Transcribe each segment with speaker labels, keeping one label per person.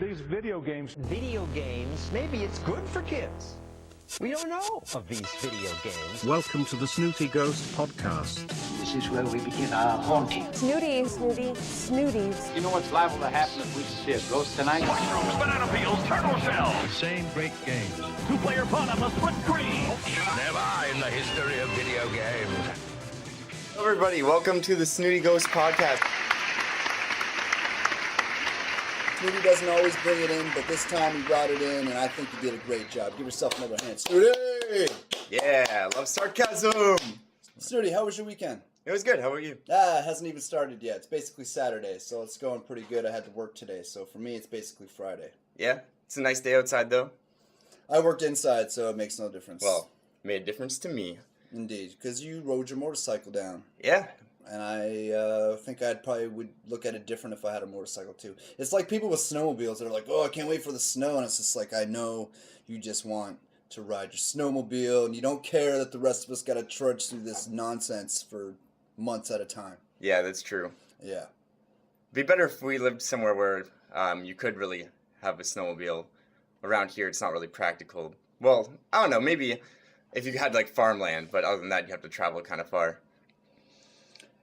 Speaker 1: These video games.
Speaker 2: Video games, maybe it's good for kids. We don't know of these video games.
Speaker 3: Welcome to the Snooty Ghost podcast.
Speaker 4: This is where we begin our haunting.
Speaker 5: Snooty, Snooties.
Speaker 6: You know what's liable to happen if we see a ghost tonight?
Speaker 7: Mushrooms, banana peels, turtle shells.
Speaker 3: Same great games.
Speaker 7: Two-player fun on the split screen. Never in the history of video games.
Speaker 8: Hello everybody, welcome to the Snooty Ghost podcast.
Speaker 9: Snooty doesn't always bring it in, but this time he brought it in, and I think he did a great job. Give yourself another hand. Snooty!
Speaker 8: Yeah, love sarcasm.
Speaker 9: Snooty, how was your weekend?
Speaker 8: It was good, how about you?
Speaker 9: It hasn't even started yet. It's basically Saturday, so it's going pretty good. I had to work today, so for me it's basically Friday.
Speaker 8: Yeah, it's a nice day outside though.
Speaker 9: I worked inside, so it makes no difference.
Speaker 8: Well, made a difference to me.
Speaker 9: Indeed, because you rode your motorcycle down.
Speaker 8: Yeah.
Speaker 9: And I think I probably would look at it different if I had a motorcycle too. It's like people with snowmobiles that are like, oh, I can't wait for the snow. And it's just like, I know you just want to ride your snowmobile and you don't care that the rest of us got to trudge through this nonsense for months at a time.
Speaker 8: Yeah, that's true.
Speaker 9: Yeah.
Speaker 8: It'd be better if we lived somewhere where you could really have a snowmobile. Around here, it's not really practical. Well, I don't know, maybe if you had like farmland, but other than that, you have to travel kind of far.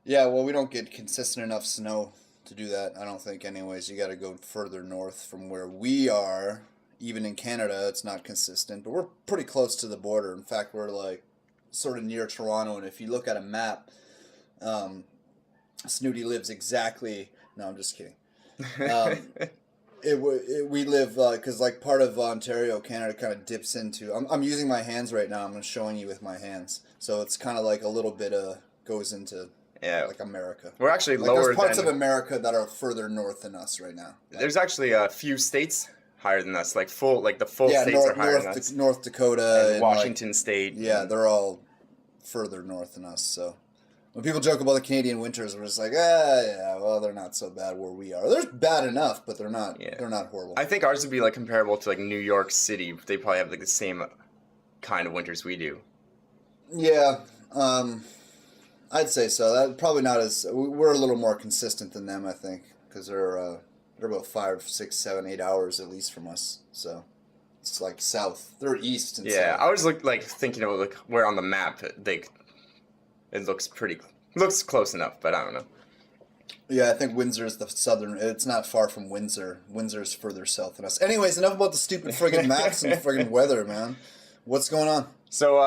Speaker 9: Yeah, well, we don't get consistent enough snow to do that, I don't think, anyways. You got to go further north from where we are. Even in Canada, it's not consistent, but we're pretty close to the border. In fact, we're like sort of near Toronto, and if you look at a map, Snooty lives exactly... No, I'm just kidding. We live, because like part of Ontario, Canada kind of dips into... I'm using my hands right now. I'm showing you with my hands. So it's kind of like a little bit goes into...
Speaker 8: Yeah,
Speaker 9: like America.
Speaker 8: We're actually lower
Speaker 9: there's parts
Speaker 8: than...
Speaker 9: of America that are further north than us right now.
Speaker 8: There's actually a few states higher than us, like the full states are higher than us.
Speaker 9: North Dakota
Speaker 8: and Washington State.
Speaker 9: Yeah, they're all further north than us. So when people joke about the Canadian winters, we're just like, yeah, well, they're not so bad where we are. They're bad enough, but they're not. Yeah. They're not horrible.
Speaker 8: I think ours would be like comparable to like New York City. They probably have like the same kind of winters we do.
Speaker 9: Yeah. I'd say so. That probably not as... We're a little more consistent than them, I think, because they're about 5, 6, 7, 8 hours at least from us. So it's like south. They're east and south.
Speaker 8: Yeah, I was thinking about like where on the map it looks close enough, but I don't know.
Speaker 9: Yeah, I think Windsor's the southern... It's not far from Windsor. Windsor's further south than us. Anyways, enough about the stupid friggin' maps and friggin' weather, man. What's going on?
Speaker 8: So,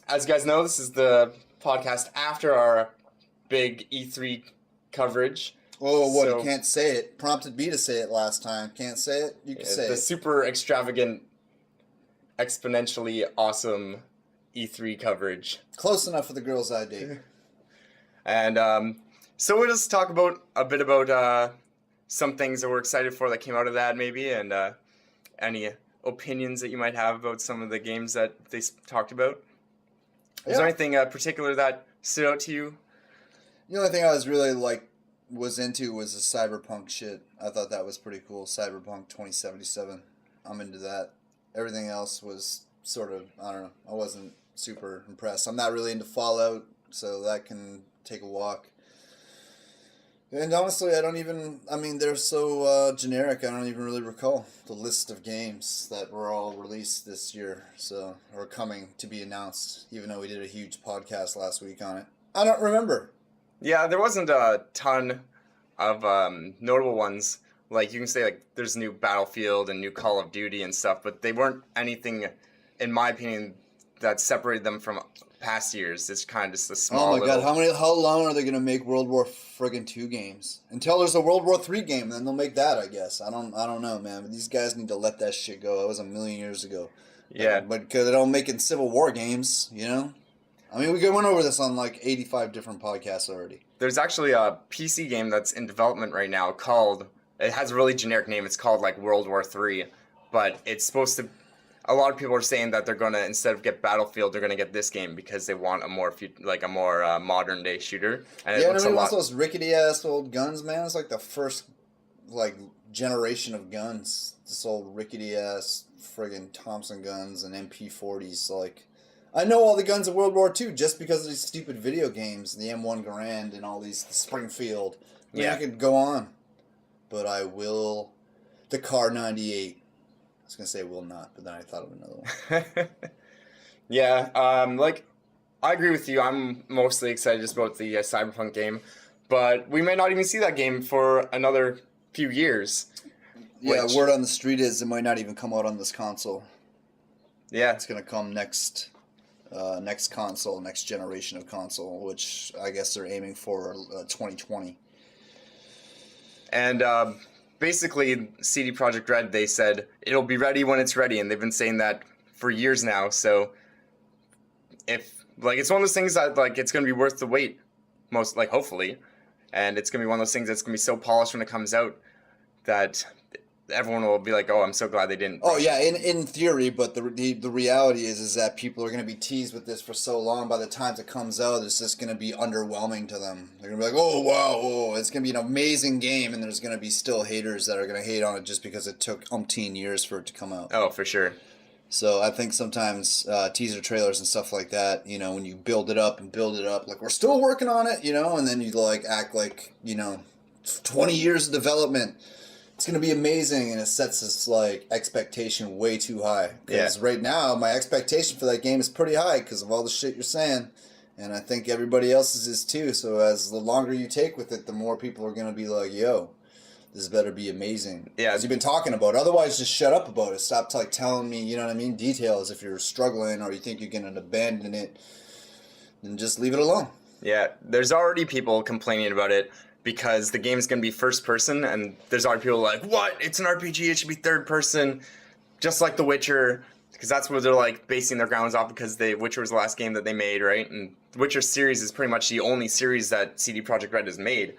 Speaker 8: as you guys know, this is the podcast after our big E3 coverage.
Speaker 9: Oh, what? So, you can't say it. Prompted me to say it last time. Can't say it? You can say it.
Speaker 8: The super extravagant, exponentially awesome E3 coverage.
Speaker 9: Close enough for the girls I date.
Speaker 8: And so we'll just talk a bit about some things that we're excited for that came out of that maybe, and any opinions that you might have about some of the games that they talked about. Is there anything particular that stood out to you?
Speaker 9: The only thing I was really was into was the cyberpunk shit. I thought that was pretty cool. Cyberpunk 2077. I'm into that. Everything else was sort of, I don't know. I wasn't super impressed. I'm not really into Fallout, so that can take a walk. And honestly, they're so generic, I don't even really recall the list of games that were all released this year, or coming to be announced, even though we did a huge podcast last week on it. I don't remember.
Speaker 8: Yeah, there wasn't a ton of notable ones. Like, you can say, there's new Battlefield and new Call of Duty and stuff, but they weren't anything, in my opinion, that separated them from past years. It's kind of just a small.
Speaker 9: Oh my god! How long are they gonna make World War II games? Until there's a World War III game, and then they'll make that. I guess. I don't know, man. But these guys need to let that shit go. That was a million years ago.
Speaker 8: Yeah.
Speaker 9: But because they don't make Civil War games, you know. I mean, we went over this on 85 different podcasts already.
Speaker 8: There's actually a PC game that's in development right now called. It has a really generic name. It's called World War III, but it's supposed to. A lot of people are saying that they're gonna, instead of get Battlefield, they're gonna get this game because they want a more modern day shooter. And
Speaker 9: yeah, nobody wants those rickety ass old guns, man. It's the first generation of guns. This old rickety ass friggin' Thompson guns and MP40s. I know all the guns of World War II just because of these stupid video games, the M1 Garand and all these, the Springfield. I could go on, but I will the Car 98. I was gonna say will not, but then I thought of another one.
Speaker 8: Yeah, like I agree with you. I'm mostly excited just about the Cyberpunk game, but we may not even see that game for another few years.
Speaker 9: Yeah,
Speaker 8: which-
Speaker 9: word on the street is it might not even come out on this console.
Speaker 8: Yeah,
Speaker 9: It's gonna come next console, next generation of console, which I guess they're aiming for 2020.
Speaker 8: and basically CD Projekt Red, they said it'll be ready when it's ready, and they've been saying that for years now. So if like it's one of those things that like it's gonna be worth the wait, most like hopefully, and it's gonna be one of those things that's gonna be so polished when it comes out that everyone will be like, oh, I'm so glad they didn't.
Speaker 9: Oh yeah, in theory, but the reality is that people are going to be teased with this for so long. By the time it comes out, it's just going to be underwhelming to them. They're going to be like, oh wow, oh, it's going to be an amazing game, and there's going to be still haters that are going to hate on it just because it took umpteen years for it to come out.
Speaker 8: Oh, for sure.
Speaker 9: So I think sometimes teaser trailers and stuff like that, you know, when you build it up, like we're still working on it, you know, and then you like act like, you know, 20 years of development. It's going to be amazing, and it sets this like expectation way too high. Because right now, my expectation for that game is pretty high because of all the shit you're saying, and I think everybody else's is too. So as the longer you take with it, the more people are going to be like, "Yo, this better be amazing."
Speaker 8: Yeah,
Speaker 9: as you've been talking about. Otherwise, just shut up about it. Stop like telling me, you know what I mean, details. If you're struggling or you think you're going to abandon it, then just leave it alone.
Speaker 8: Yeah, there's already people complaining about it because the game's going to be first person, and there's already people like, what? It's an RPG, it should be third person, just like The Witcher, because that's what they're like basing their grounds off, because Witcher was the last game that they made, right? And the Witcher series is pretty much the only series that CD Projekt Red has made.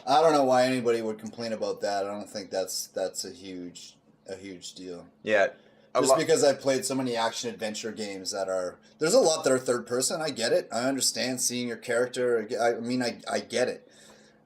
Speaker 9: I don't know why anybody would complain about that. I don't think that's a huge deal.
Speaker 8: Yeah.
Speaker 9: Because I've played so many action adventure games there's a lot that are third person. I get it. I understand seeing your character. I get it.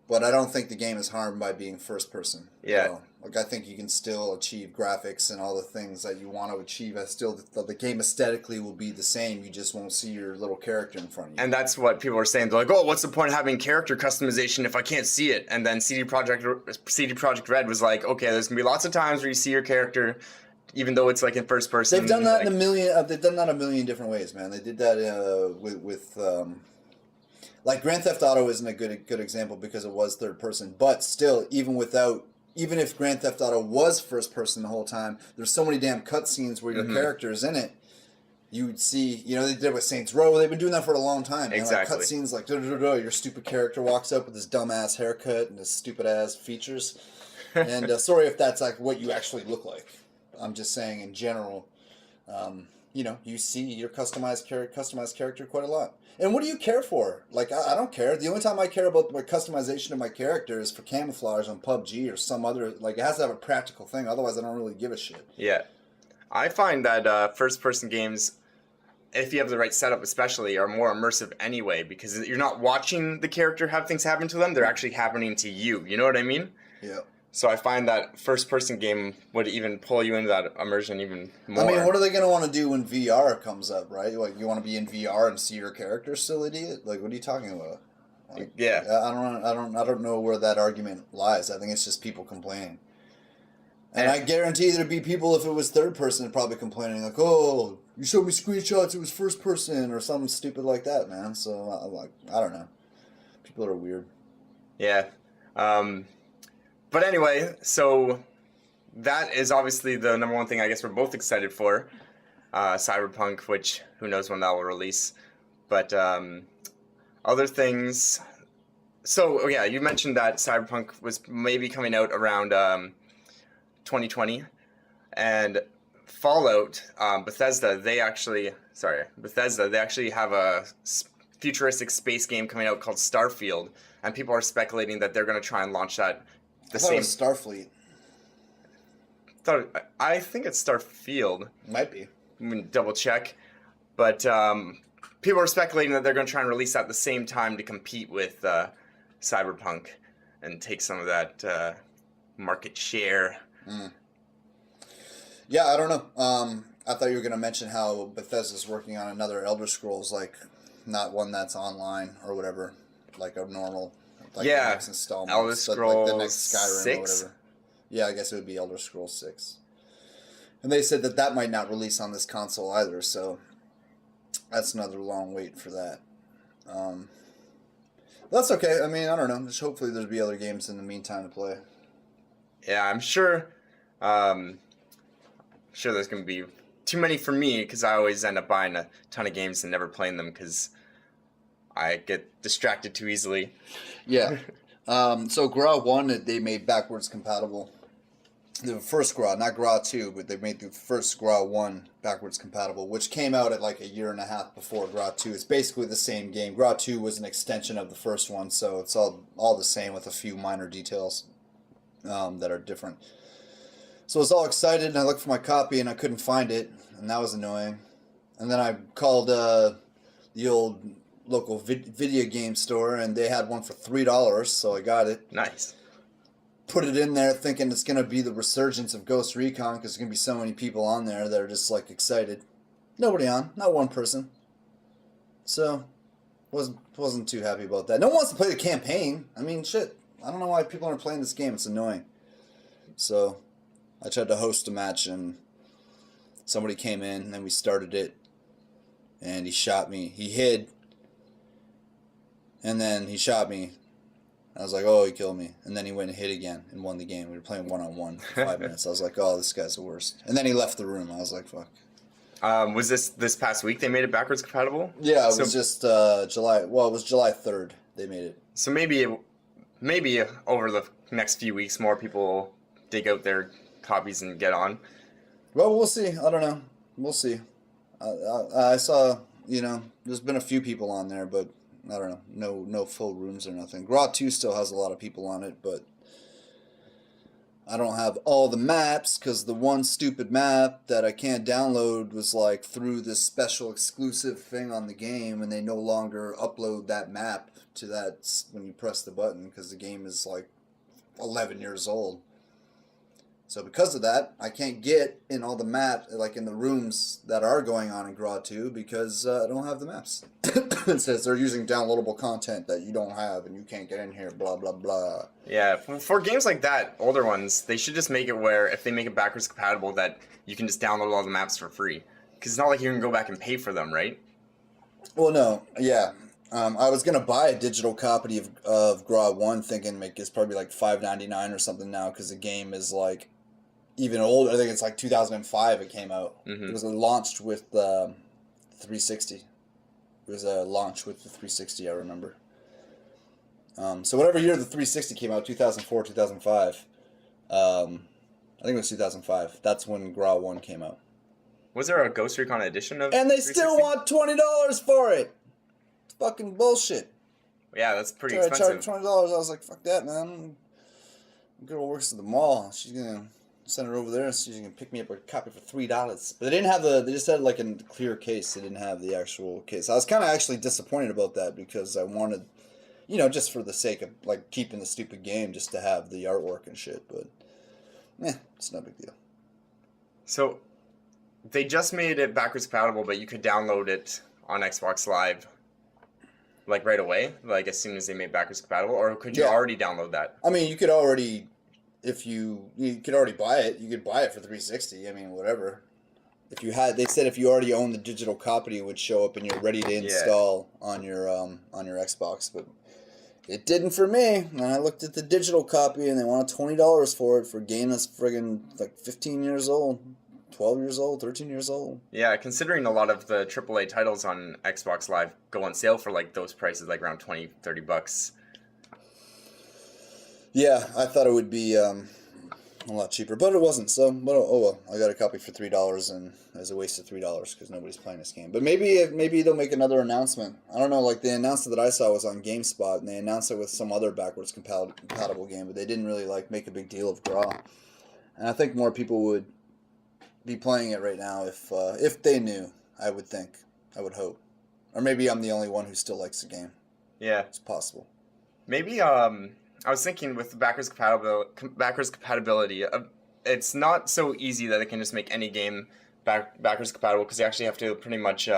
Speaker 9: But I don't think the game is harmed by being first person.
Speaker 8: Yeah.
Speaker 9: You know? Like I think you can still achieve graphics and all the things that you want to achieve. The game aesthetically will be the same. You just won't see your little character in front of you.
Speaker 8: And that's what people are saying. They're like, oh, what's the point of having character customization if I can't see it? And then CD Projekt Red was like, okay, there's gonna be lots of times where you see your character, even though it's like in first person.
Speaker 9: They've done that a million different ways, man. They did that with like Grand Theft Auto isn't a good example because it was third person, but still, even if Grand Theft Auto was first person the whole time, there's so many damn cutscenes where your character is in it. You would see, you know, they did it with Saints Row. They've been doing that for a long time.
Speaker 8: Exactly.
Speaker 9: Like cutscenes like your stupid character walks up with his dumbass haircut and his stupid ass features. And sorry if that's like what you actually look like. I'm just saying in general. You know, you see your customized character quite a lot. And what do you care for? Like, I don't care. The only time I care about my customization of my character is for camouflage on PUBG or some other, like, it has to have a practical thing. Otherwise, I don't really give a shit.
Speaker 8: Yeah. I find that first-person games, if you have the right setup especially, are more immersive anyway, because you're not watching the character have things happen to them. They're actually happening to you. You know what I mean?
Speaker 9: Yeah.
Speaker 8: So I find that first-person game would even pull you into that immersion even more.
Speaker 9: I mean, what are they going to want to do when VR comes up, right? Like, you want to be in VR and see your character still, idiot? Like, what are you talking about? Like,
Speaker 8: yeah.
Speaker 9: I don't know where that argument lies. I think it's just people complaining. And I guarantee there'd be people, if it was third person, probably complaining, like, oh, you showed me screenshots, it was first person, or something stupid like that, man. So, I don't know. People are weird.
Speaker 8: Yeah. But anyway, so that is obviously the number one thing I guess we're both excited for. Cyberpunk, which who knows when that will release. But other things... So, yeah, you mentioned that Cyberpunk was maybe coming out around 2020. And Fallout, Bethesda, they actually have a futuristic space game coming out called Starfield. And people are speculating that they're going to try and launch that
Speaker 9: I thought it was Starfleet.
Speaker 8: I think it's Starfield.
Speaker 9: Might be.
Speaker 8: I'm going to double check. But people are speculating that they're going to try and release that at the same time to compete with Cyberpunk and take some of that market share.
Speaker 9: Mm. Yeah, I don't know. I thought you were going to mention how Bethesda's working on another Elder Scrolls, like not one that's online or whatever, like a normal... Like
Speaker 8: yeah,
Speaker 9: the next installment,
Speaker 8: Elder Scrolls
Speaker 9: like the next Skyrim
Speaker 8: 6?
Speaker 9: or whatever. Yeah, I guess it would be Elder Scrolls 6. And they said that might not release on this console either, so that's another long wait for that. That's okay. I mean, I don't know. Just hopefully there'll be other games in the meantime to play.
Speaker 8: Yeah, I'm sure. Sure, there's gonna be too many for me because I always end up buying a ton of games and never playing them because I get distracted too easily.
Speaker 9: Yeah. So Gra 1, they made backwards compatible. The first Gra, not Gra 2, but they made the first Gra 1 backwards compatible, which came out at like a year and a half before Gra 2. It's basically the same game. Gra 2 was an extension of the first one, so it's all the same with a few minor details that are different. So I was all excited, and I looked for my copy, and I couldn't find it, and that was annoying. And then I called the old local video game store, and they had one for $3, so I got it.
Speaker 8: Nice.
Speaker 9: Put it in there thinking it's going to be the resurgence of Ghost Recon because there's going to be so many people on there that are just like excited. Nobody on, not one person. So, wasn't too happy about that. No one wants to play the campaign. I mean, shit. I don't know why people aren't playing this game. It's annoying. So, I tried to host a match and somebody came in and then we started it and he shot me. He hid and then he shot me. I was like, oh, he killed me. And then he went and hit again and won the game. We were playing one-on-one for 5 minutes. I was like, oh, this guy's the worst. And then he left the room. I was like, fuck.
Speaker 8: Was this past week they made it backwards compatible?
Speaker 9: Yeah, it was just July. Well, it was July 3rd they made it.
Speaker 8: So maybe over the next few weeks more people will dig out their copies and get on.
Speaker 9: Well, we'll see. I don't know. We'll see. I saw, there's been a few people on there, but I don't know. No full rooms or nothing. Gra 2 still has a lot of people on it, but I don't have all the maps because the one stupid map that I can't download was like through this special exclusive thing on the game, and they no longer upload that map to that when you press the button because the game is like 11 years old. So because of that, I can't get in all the maps, like in the rooms that are going on in Gra 2 because I don't have the maps. It says they're using downloadable content that you don't have and you can't get in here, blah, blah, blah.
Speaker 8: Yeah, for games like that, older ones, they should just make it where if they make it backwards compatible that you can just download all the maps for free. Because it's not like you can go back and pay for them, right?
Speaker 9: Well, no, yeah. I was going to buy a digital copy of Gra 1 thinking it's probably like $5.99 or something now because the game is like even older. I think it's like 2005 it came out. Mm-hmm. It was launched with 360. It was a launch with the 360, I remember. So whatever year the 360 came out, 2004, 2005. I think it was 2005. That's when Gra 1 came out.
Speaker 8: Was there a Ghost Recon edition of
Speaker 9: And they still want $20 for it! It's fucking bullshit.
Speaker 8: Yeah, that's pretty expensive.
Speaker 9: I charged $20. I was like, fuck that, man. The girl works at the mall. She's gonna send her over there so she can pick me up a copy for $3. But they didn't have they just had like a clear case. They didn't have the actual case. I was kind of actually disappointed about that because I wanted, just for the sake of like keeping the stupid game just to have the artwork and shit. But, it's no big deal.
Speaker 8: So, they just made it backwards compatible, but you could download it on Xbox Live, like right away, like as soon as they made backwards compatible, or could you already download that?
Speaker 9: I mean, you could already. If you could already buy it, you could buy it for 360. I mean, whatever. They said if you already own the digital copy, it would show up and you're ready to install on your Xbox. But it didn't for me. And I looked at the digital copy and they wanted $20 for it for a game that's friggin' like 15 years old, 12 years old, 13 years old.
Speaker 8: Yeah, considering a lot of the AAA titles on Xbox Live go on sale for like those prices, like around $20-$30.
Speaker 9: Yeah, I thought it would be a lot cheaper, but it wasn't. So, oh well, I got a copy for $3, and it was a waste of $3 because nobody's playing this game. But maybe they'll make another announcement. I don't know. Like the announcement that I saw was on GameSpot, and they announced it with some other backwards compatible game, but they didn't really like make a big deal of Gra. And I think more people would be playing it right now if they knew. I would think. I would hope. Or maybe I'm the only one who still likes the game.
Speaker 8: Yeah,
Speaker 9: it's possible.
Speaker 8: Maybe I was thinking with the backwards compatibility, it's not so easy that they can just make any game backwards compatible because you actually have to pretty much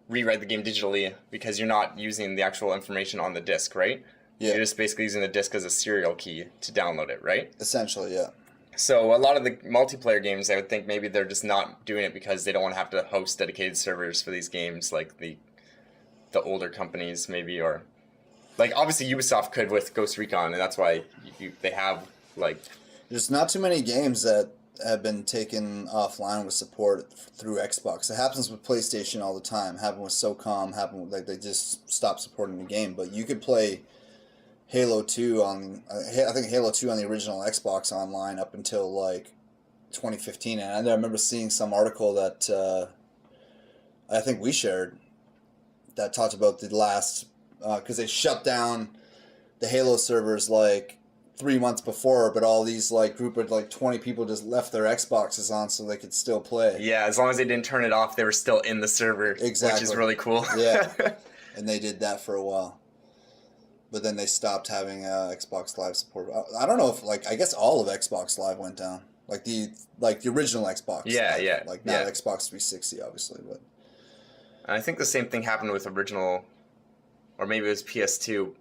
Speaker 8: rewrite the game digitally because you're not using the actual information on the disc, right?
Speaker 9: Yeah.
Speaker 8: You're just basically using the disc as a serial key to download it, right?
Speaker 9: Essentially, yeah.
Speaker 8: So a lot of the multiplayer games, I would think maybe they're just not doing it because they don't want to have to host dedicated servers for these games, like the older companies maybe, or like obviously Ubisoft could with Ghost Recon, and that's why they have like.
Speaker 9: There's not too many games that have been taken offline with support through Xbox. It happens with PlayStation all the time. Happened with SOCOM. Happened with, like, they just stopped supporting the game. But you could play Halo 2 on, I think Halo 2 on the original Xbox online up until like 2015. And I remember seeing some article that I think we shared that talked about the last, because they shut down the Halo servers like 3 months before, but all these like group of like 20 people just left their Xboxes on so they could still play.
Speaker 8: Yeah, as long as they didn't turn it off, they were still in the server.
Speaker 9: Exactly.
Speaker 8: Which is really cool.
Speaker 9: Yeah. And they did that for a while. But then they stopped having Xbox Live support. I don't know if, like, I guess all of Xbox Live went down. Like the original Xbox.
Speaker 8: Yeah,
Speaker 9: Live.
Speaker 8: yeah.
Speaker 9: Like not Xbox 360, obviously, but.
Speaker 8: And I think the same thing happened with original, or maybe it was PS2,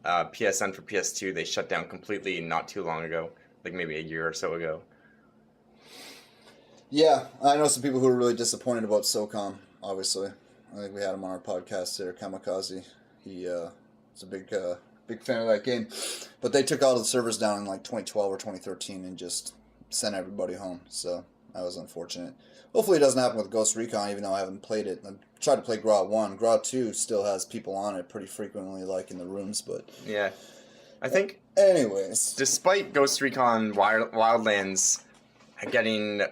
Speaker 8: PSN for PS2. They shut down completely not too long ago, like maybe a year or so ago.
Speaker 9: Yeah, I know some people who are really disappointed about SOCOM, obviously. I think we had him on our podcast there, Kamikaze. He is a big fan of that game. But they took all the servers down in like 2012 or 2013 and just sent everybody home. So that was unfortunate. Hopefully it doesn't happen with Ghost Recon, even though I haven't played it. I've tried to play GRAW 1. GRAW 2 still has people on it pretty frequently, like in the rooms, but...
Speaker 8: Yeah. I think...
Speaker 9: Anyways.
Speaker 8: Despite Ghost Recon Wildlands getting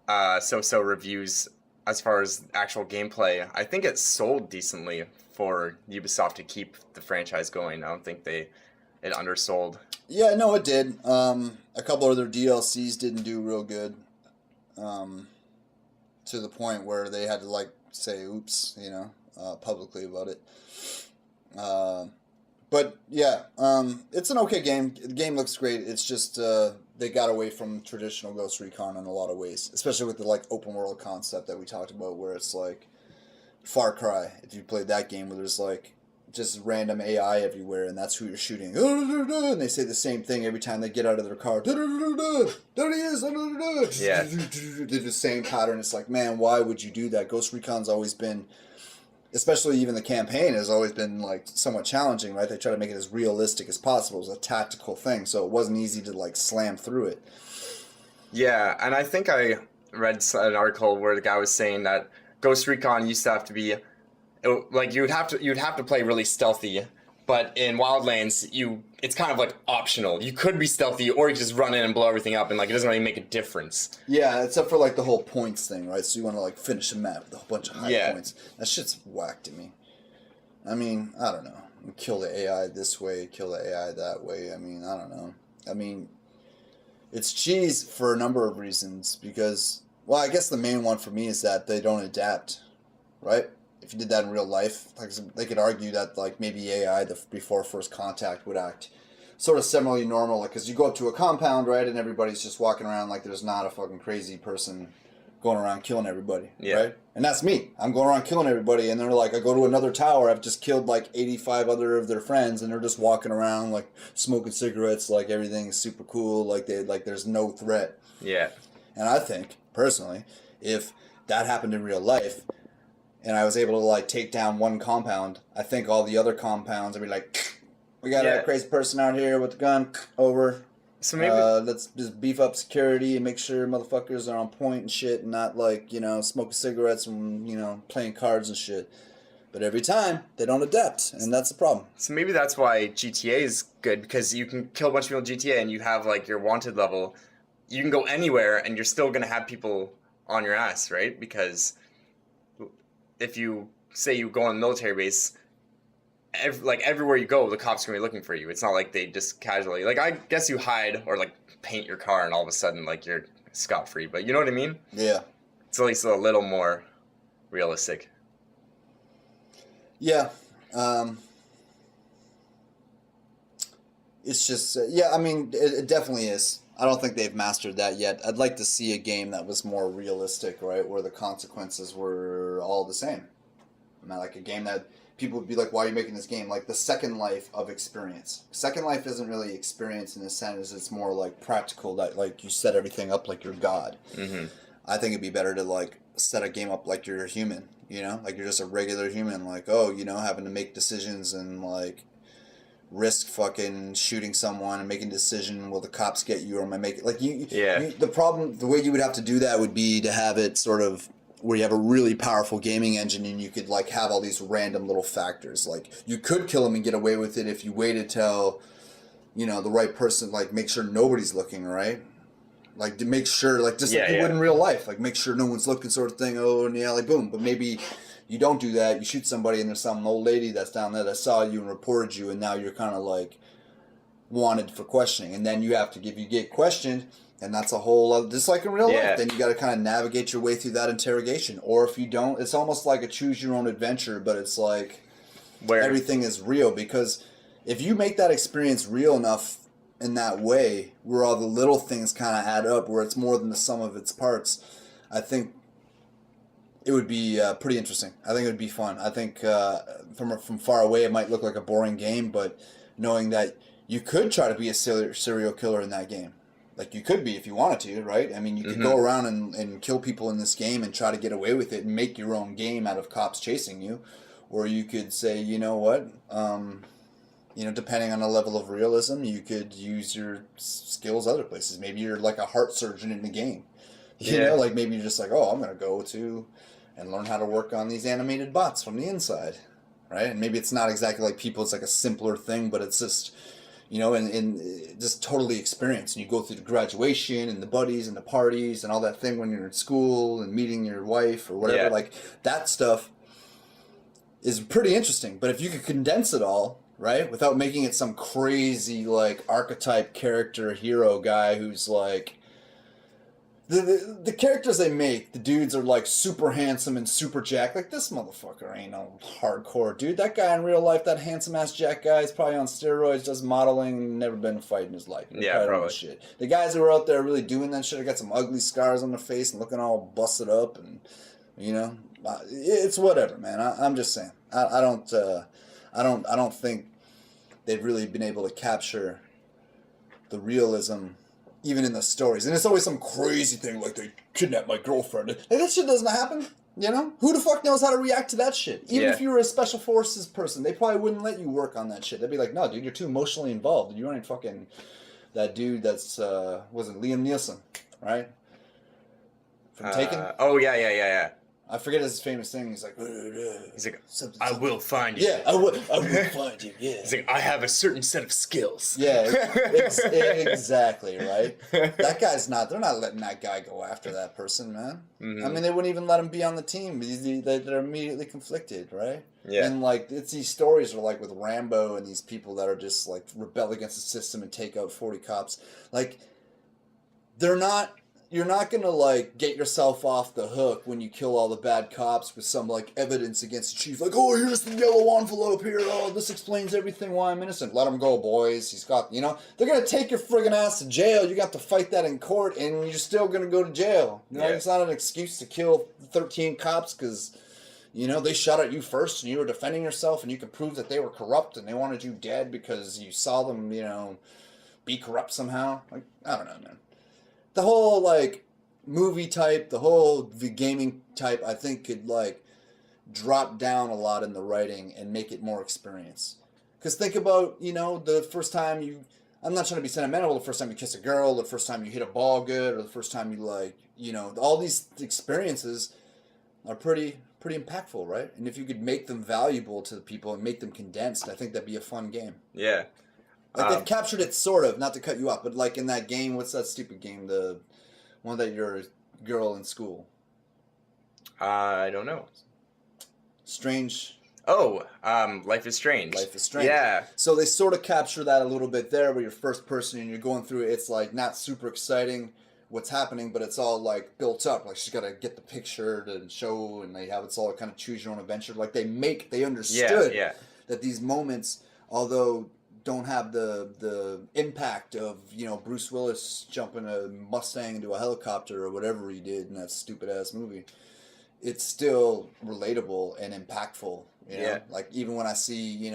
Speaker 8: so-so reviews as far as actual gameplay, I think it sold decently for Ubisoft to keep the franchise going. I don't think it undersold.
Speaker 9: Yeah, no, it did. A couple of their DLCs didn't do real good. To the point where they had to, like, say oops, publicly about it. But, yeah, it's an okay game. The game looks great. It's just they got away from traditional Ghost Recon in a lot of ways, especially with the, like, open world concept that we talked about, where it's, like, Far Cry, if you played that game, where there's, like, just random AI everywhere, and that's who you're shooting. And they say the same thing every time they get out of their car. There he is.
Speaker 8: Yeah.
Speaker 9: They do the same pattern. It's like, man, why would you do that? Ghost Recon's always been, especially even the campaign, has always been like somewhat challenging, right? They try to make it as realistic as possible. It was a tactical thing, so it wasn't easy to like slam through it.
Speaker 8: Yeah, and I think I read an article where the guy was saying that Ghost Recon used to have to be, like, you'd have to play really stealthy, but in Wildlands it's kind of like optional. You could be stealthy, or you just run in and blow everything up, and like it doesn't really make a difference.
Speaker 9: Yeah, except for like the whole points thing, right? So you want to like finish a map with a whole bunch of high points. That shit's whack to me. I mean, I don't know. Kill the AI this way, kill the AI that way. I mean, I don't know. I mean, it's cheese for a number of reasons because, well, I guess the main one for me is that they don't adapt, right? If you did that in real life, like they could argue that like maybe AI before first contact would act sort of similarly normal, like because you go up to a compound, right, and everybody's just walking around like there's not a fucking crazy person going around killing everybody, right? And that's me. I'm going around killing everybody, and they're like, I go to another tower, I've just killed like 85 other of their friends, and they're just walking around like smoking cigarettes, like everything is super cool, like there's no threat.
Speaker 8: Yeah.
Speaker 9: And I think personally, if that happened in real life, and I was able to like take down one compound, I think all the other compounds would be like, we got a crazy person out here with a gun, over.
Speaker 8: So maybe
Speaker 9: let's just beef up security and make sure motherfuckers are on point and shit, and not like, smoking cigarettes and, playing cards and shit. But every time, they don't adapt, and that's the problem.
Speaker 8: So maybe that's why GTA is good, because you can kill a bunch of people in GTA and you have like your wanted level. You can go anywhere and you're still going to have people on your ass, right? Because if you say you go on a military base, everywhere you go, the cops are going to be looking for you. It's not like they just casually, like, I guess you hide or like paint your car and all of a sudden like you're scot-free, but you know what I mean?
Speaker 9: Yeah.
Speaker 8: It's at least a little more realistic.
Speaker 9: Yeah. It's just, I mean, it definitely is. I don't think they've mastered that yet. I'd like to see a game that was more realistic, right? Where the consequences were all the same. I mean, like a game that people would be like, why are you making this game? Like the Second Life of experience. Second Life isn't really experience in a sense. It's more like practical, that like you set everything up like you're God.
Speaker 8: Mm-hmm.
Speaker 9: I think it'd be better to like set a game up like you're a human, you know? Like you're just a regular human, like, oh, you know, having to make decisions and like risk fucking shooting someone and making a decision, will the cops get you or am I making, like the way you would have to do that would be to have it sort of where you have a really powerful gaming engine and you could like have all these random little factors. Like you could kill him and get away with it if you waited till, you know, the right person, like make sure nobody's looking, right? Like to make sure, like just like you would in real life, like make sure no one's looking, sort of thing. Oh, in the alley, boom. But maybe you don't do that. You shoot somebody, and there's some old lady that's down there that saw you and reported you, and now you're kind of like wanted for questioning. And then you have to you get questioned, and that's a whole other, just like in real life. Then you got to kind of navigate your way through that interrogation. Or if you don't, it's almost like a choose your own adventure, but it's like where everything is real. Because if you make that experience real enough in that way, where all the little things kind of add up, where it's more than the sum of its parts, I think it would be pretty interesting. I think it would be fun. I think from far away it might look like a boring game, but knowing that you could try to be a serial killer in that game. Like you could be if you wanted to, right? I mean, you could go around and kill people in this game and try to get away with it and make your own game out of cops chasing you. Or you could say, you know what, you know, depending on the level of realism, you could use your skills other places. Maybe you're like a heart surgeon in the game. You know, like maybe you're just like, oh, I'm going to go to and learn how to work on these animated bots from the inside, right? And maybe it's not exactly like people, it's like a simpler thing, but it's just, you know, and just totally experience. And you go through the graduation and the buddies and the parties and all that thing when you're in school and meeting your wife or whatever. Like that stuff is pretty interesting. But if you could condense it all, right, without making it some crazy like archetype character hero guy who's like, the characters they make, the dudes are like super handsome and super jacked. Like this motherfucker ain't no hardcore dude. That guy in real life, that handsome ass jack guy, is probably on steroids, does modeling, never been in a fight in his life. Probably. Shit. The guys who are out there really doing that shit, got some ugly scars on their face and looking all busted up, and you know, it's whatever, man. I'm just saying. I don't think they've really been able to capture the realism even in the stories. And it's always some crazy thing like they kidnapped my girlfriend. Like, that shit doesn't happen, you know? Who the fuck knows how to react to that shit? Even if you were a special forces person, they probably wouldn't let you work on that shit. They'd be like, no, dude, you're too emotionally involved. You ain't fucking that dude that's, wasn't Liam Neeson, right? From Taken?
Speaker 8: Oh, yeah.
Speaker 9: I forget his famous thing. He's like,
Speaker 8: I will find you.
Speaker 9: Yeah, I will find you. Yeah.
Speaker 8: He's like, I have a certain set of skills.
Speaker 9: Yeah, exactly, right? That guy's not. They're not letting that guy go after that person, man. Mm-hmm. I mean, they wouldn't even let him be on the team. They're immediately conflicted, right? Yeah. And like, it's these stories are like with Rambo and these people that are just like rebel against the system and take out 40 cops. Like, they're not. You're not going to, like, get yourself off the hook when you kill all the bad cops with some, like, evidence against the chief. Like, oh, here's the yellow envelope here. Oh, this explains everything why I'm innocent. Let him go, boys. He's got, you know. They're going to take your friggin' ass to jail. You got to fight that in court, and you're still going to go to jail. You know, it's not an excuse to kill 13 cops because, you know, they shot at you first, and you were defending yourself, and you could prove that they were corrupt, and they wanted you dead because you saw them, you know, be corrupt somehow. Like, I don't know, man. The whole, like, movie type, the whole gaming type, I think could, like, drop down a lot in the writing and make it more experience. Because think about, you know, the first time you... I'm not trying to be sentimental, the first time you kiss a girl, the first time you hit a ball good, or the first time you, like, you know, all these experiences are pretty impactful, right? And if you could make them valuable to the people and make them condensed, I think that'd be a fun game.
Speaker 8: Yeah.
Speaker 9: Like, they've captured it, sort of, not to cut you off, but, like, in that game, what's that stupid game, the one that you're a girl in school?
Speaker 8: I don't know.
Speaker 9: Strange.
Speaker 8: Oh, Life is Strange.
Speaker 9: Life is Strange.
Speaker 8: Yeah.
Speaker 9: So they sort of capture that a little bit there, where you're first person and you're going through it. It's, like, not super exciting what's happening, but it's all, like, built up. Like, she's got to get the picture to show, and they have it's all kind of choose your own adventure. Like, they understood that these moments, although... don't have the impact of, you know, Bruce Willis jumping a Mustang into a helicopter or whatever he did in that stupid ass movie. it's still relatable and impactful. You know?
Speaker 8: Yeah.
Speaker 9: Like, even when I see,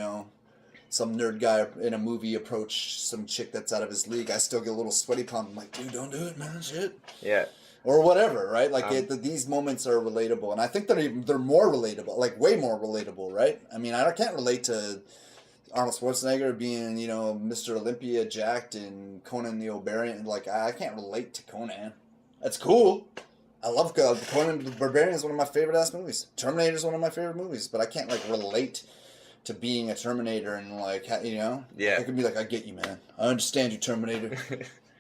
Speaker 9: some nerd guy in a movie approach some chick that's out of his league, I still get a little sweaty palm. I'm like, dude, don't do it, man, shit.
Speaker 8: Yeah.
Speaker 9: Or whatever, right? Like, these moments are relatable. And I think they're more relatable, like, way more relatable, right? I mean, I can't relate to Arnold Schwarzenegger being, Mr. Olympia jacked and Conan the Barbarian. Like, I can't relate to Conan. That's cool. I love Conan the Barbarian is one of my favorite ass movies. Terminator is one of my favorite movies, but I can't like relate to being a Terminator and like
Speaker 8: Yeah.
Speaker 9: I could be like, I get you, man. I understand you, Terminator.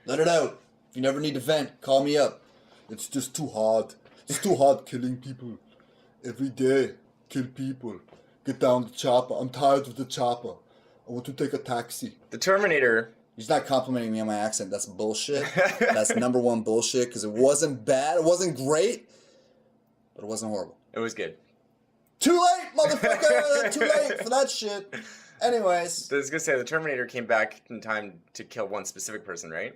Speaker 9: Let it out. If you never need to vent, call me up. It's just too hard. It's too hard killing people every day. Kill people. Get down the chopper. I'm tired of the chopper. I want to take a taxi.
Speaker 8: The Terminator.
Speaker 9: He's not complimenting me on my accent. That's bullshit. That's number one bullshit because it wasn't bad. It wasn't great, but it wasn't horrible.
Speaker 8: It was good.
Speaker 9: Too late, motherfucker! Too late for that shit. Anyways.
Speaker 8: I was going to say, the Terminator came back in time to kill one specific person, right?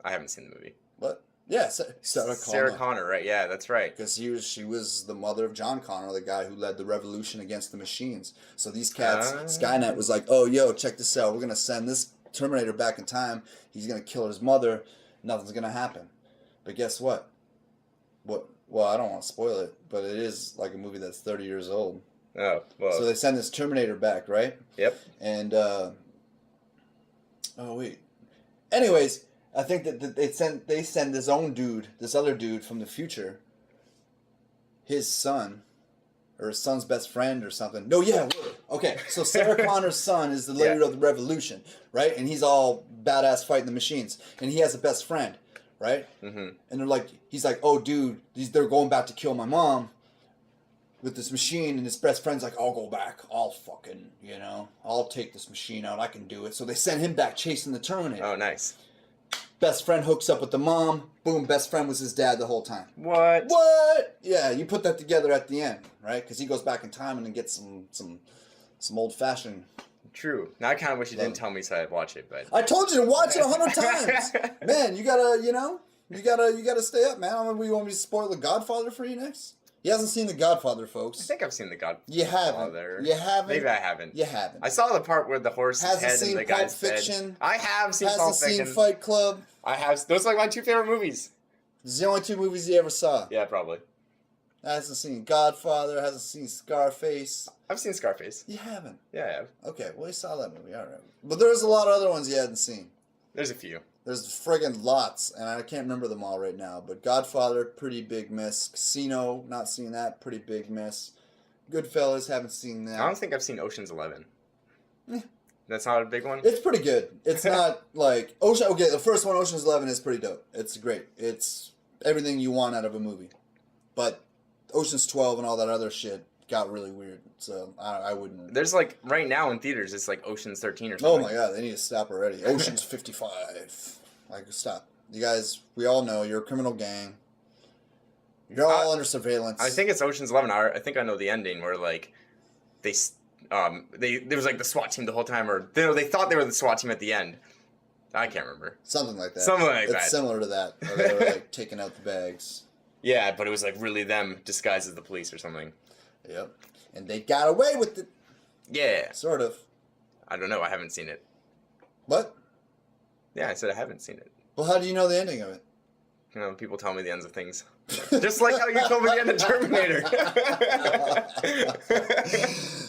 Speaker 8: I haven't seen the movie.
Speaker 9: What? Yeah, Sarah Connor.
Speaker 8: Sarah Connor, right? Yeah, that's right.
Speaker 9: Because she was the mother of John Connor, the guy who led the revolution against the machines. So these cats, Skynet was like, oh, yo, check this out. We're going to send this Terminator back in time. He's going to kill his mother. Nothing's going to happen. But guess what? Well, I don't want to spoil it, but it is like a movie that's 30 years old.
Speaker 8: Oh, well.
Speaker 9: So they send this Terminator back, right?
Speaker 8: Yep.
Speaker 9: And, oh, wait. Anyways, I think that they send this other dude from the future, his son, or his son's best friend or something. No, yeah, okay. So Sarah Connor's son is the leader of the revolution, right? And he's all badass fighting the machines, and he has a best friend, right? Mm-hmm. And he's like, oh, dude, they're going back to kill my mom with this machine, and his best friend's like, I'll go back. I'll fucking, I'll take this machine out. I can do it. So they send him back chasing the Terminator.
Speaker 8: Oh, nice.
Speaker 9: Best friend hooks up with the mom. Boom, best friend was his dad the whole time.
Speaker 8: What?
Speaker 9: Yeah, you put that together at the end, right? Because he goes back in time and then gets some old-fashioned...
Speaker 8: True. Now I kind of wish you didn't tell me so I'd watch it, but...
Speaker 9: I told you to watch it 100 times! Man, you gotta, you gotta stay up, man. You want me to spoil The Godfather for you next? He hasn't seen The Godfather, folks.
Speaker 8: I think I've seen The Godfather.
Speaker 9: You haven't. You haven't?
Speaker 8: Maybe I haven't.
Speaker 9: You haven't.
Speaker 8: I saw the part where the horse head in the guy's
Speaker 9: Fiction.
Speaker 8: bed. I have seen Pulp Fiction.
Speaker 9: Hasn't seen Fight Club.
Speaker 8: I have. Those are like my two favorite movies.
Speaker 9: It's the only two movies he ever saw.
Speaker 8: Yeah, probably.
Speaker 9: Hasn't seen Godfather. Hasn't seen Scarface.
Speaker 8: I've seen Scarface.
Speaker 9: You haven't?
Speaker 8: Yeah, I have.
Speaker 9: Okay, well, he saw that movie. All right. But there's a lot of other ones you hadn't seen.
Speaker 8: There's a few.
Speaker 9: There's friggin' lots, and I can't remember them all right now. But Godfather, pretty big miss. Casino, not seen that, pretty big miss. Goodfellas, haven't seen that.
Speaker 8: I don't think I've seen Ocean's 11. That's not a big one?
Speaker 9: It's pretty good. It's not like... Okay, the first one, Ocean's 11, is pretty dope. It's great. It's everything you want out of a movie. But Ocean's 12 and all that other shit got really weird. So I wouldn't...
Speaker 8: There's like, right now in theaters, it's like Ocean's 13 or something.
Speaker 9: Oh my god, they need to stop already. Ocean's 55. Like, stop. You guys, we all know you're a criminal gang. You're all under surveillance.
Speaker 8: I think it's Ocean's 11. I think I know the ending where like there was like the SWAT team the whole time, or they thought they were the SWAT team at the end. I can't remember.
Speaker 9: Something like that.
Speaker 8: It's
Speaker 9: similar to that. Where they were like taking out the bags.
Speaker 8: Yeah, but it was like really them disguised as the police or something.
Speaker 9: Yep. And they got away with it.
Speaker 8: Yeah.
Speaker 9: Sort of.
Speaker 8: I don't know. I haven't seen it.
Speaker 9: What?
Speaker 8: Yeah, I said I haven't seen it.
Speaker 9: Well, how do you know the ending of it?
Speaker 8: People tell me the ends of things. Just like how you told me the end of Terminator.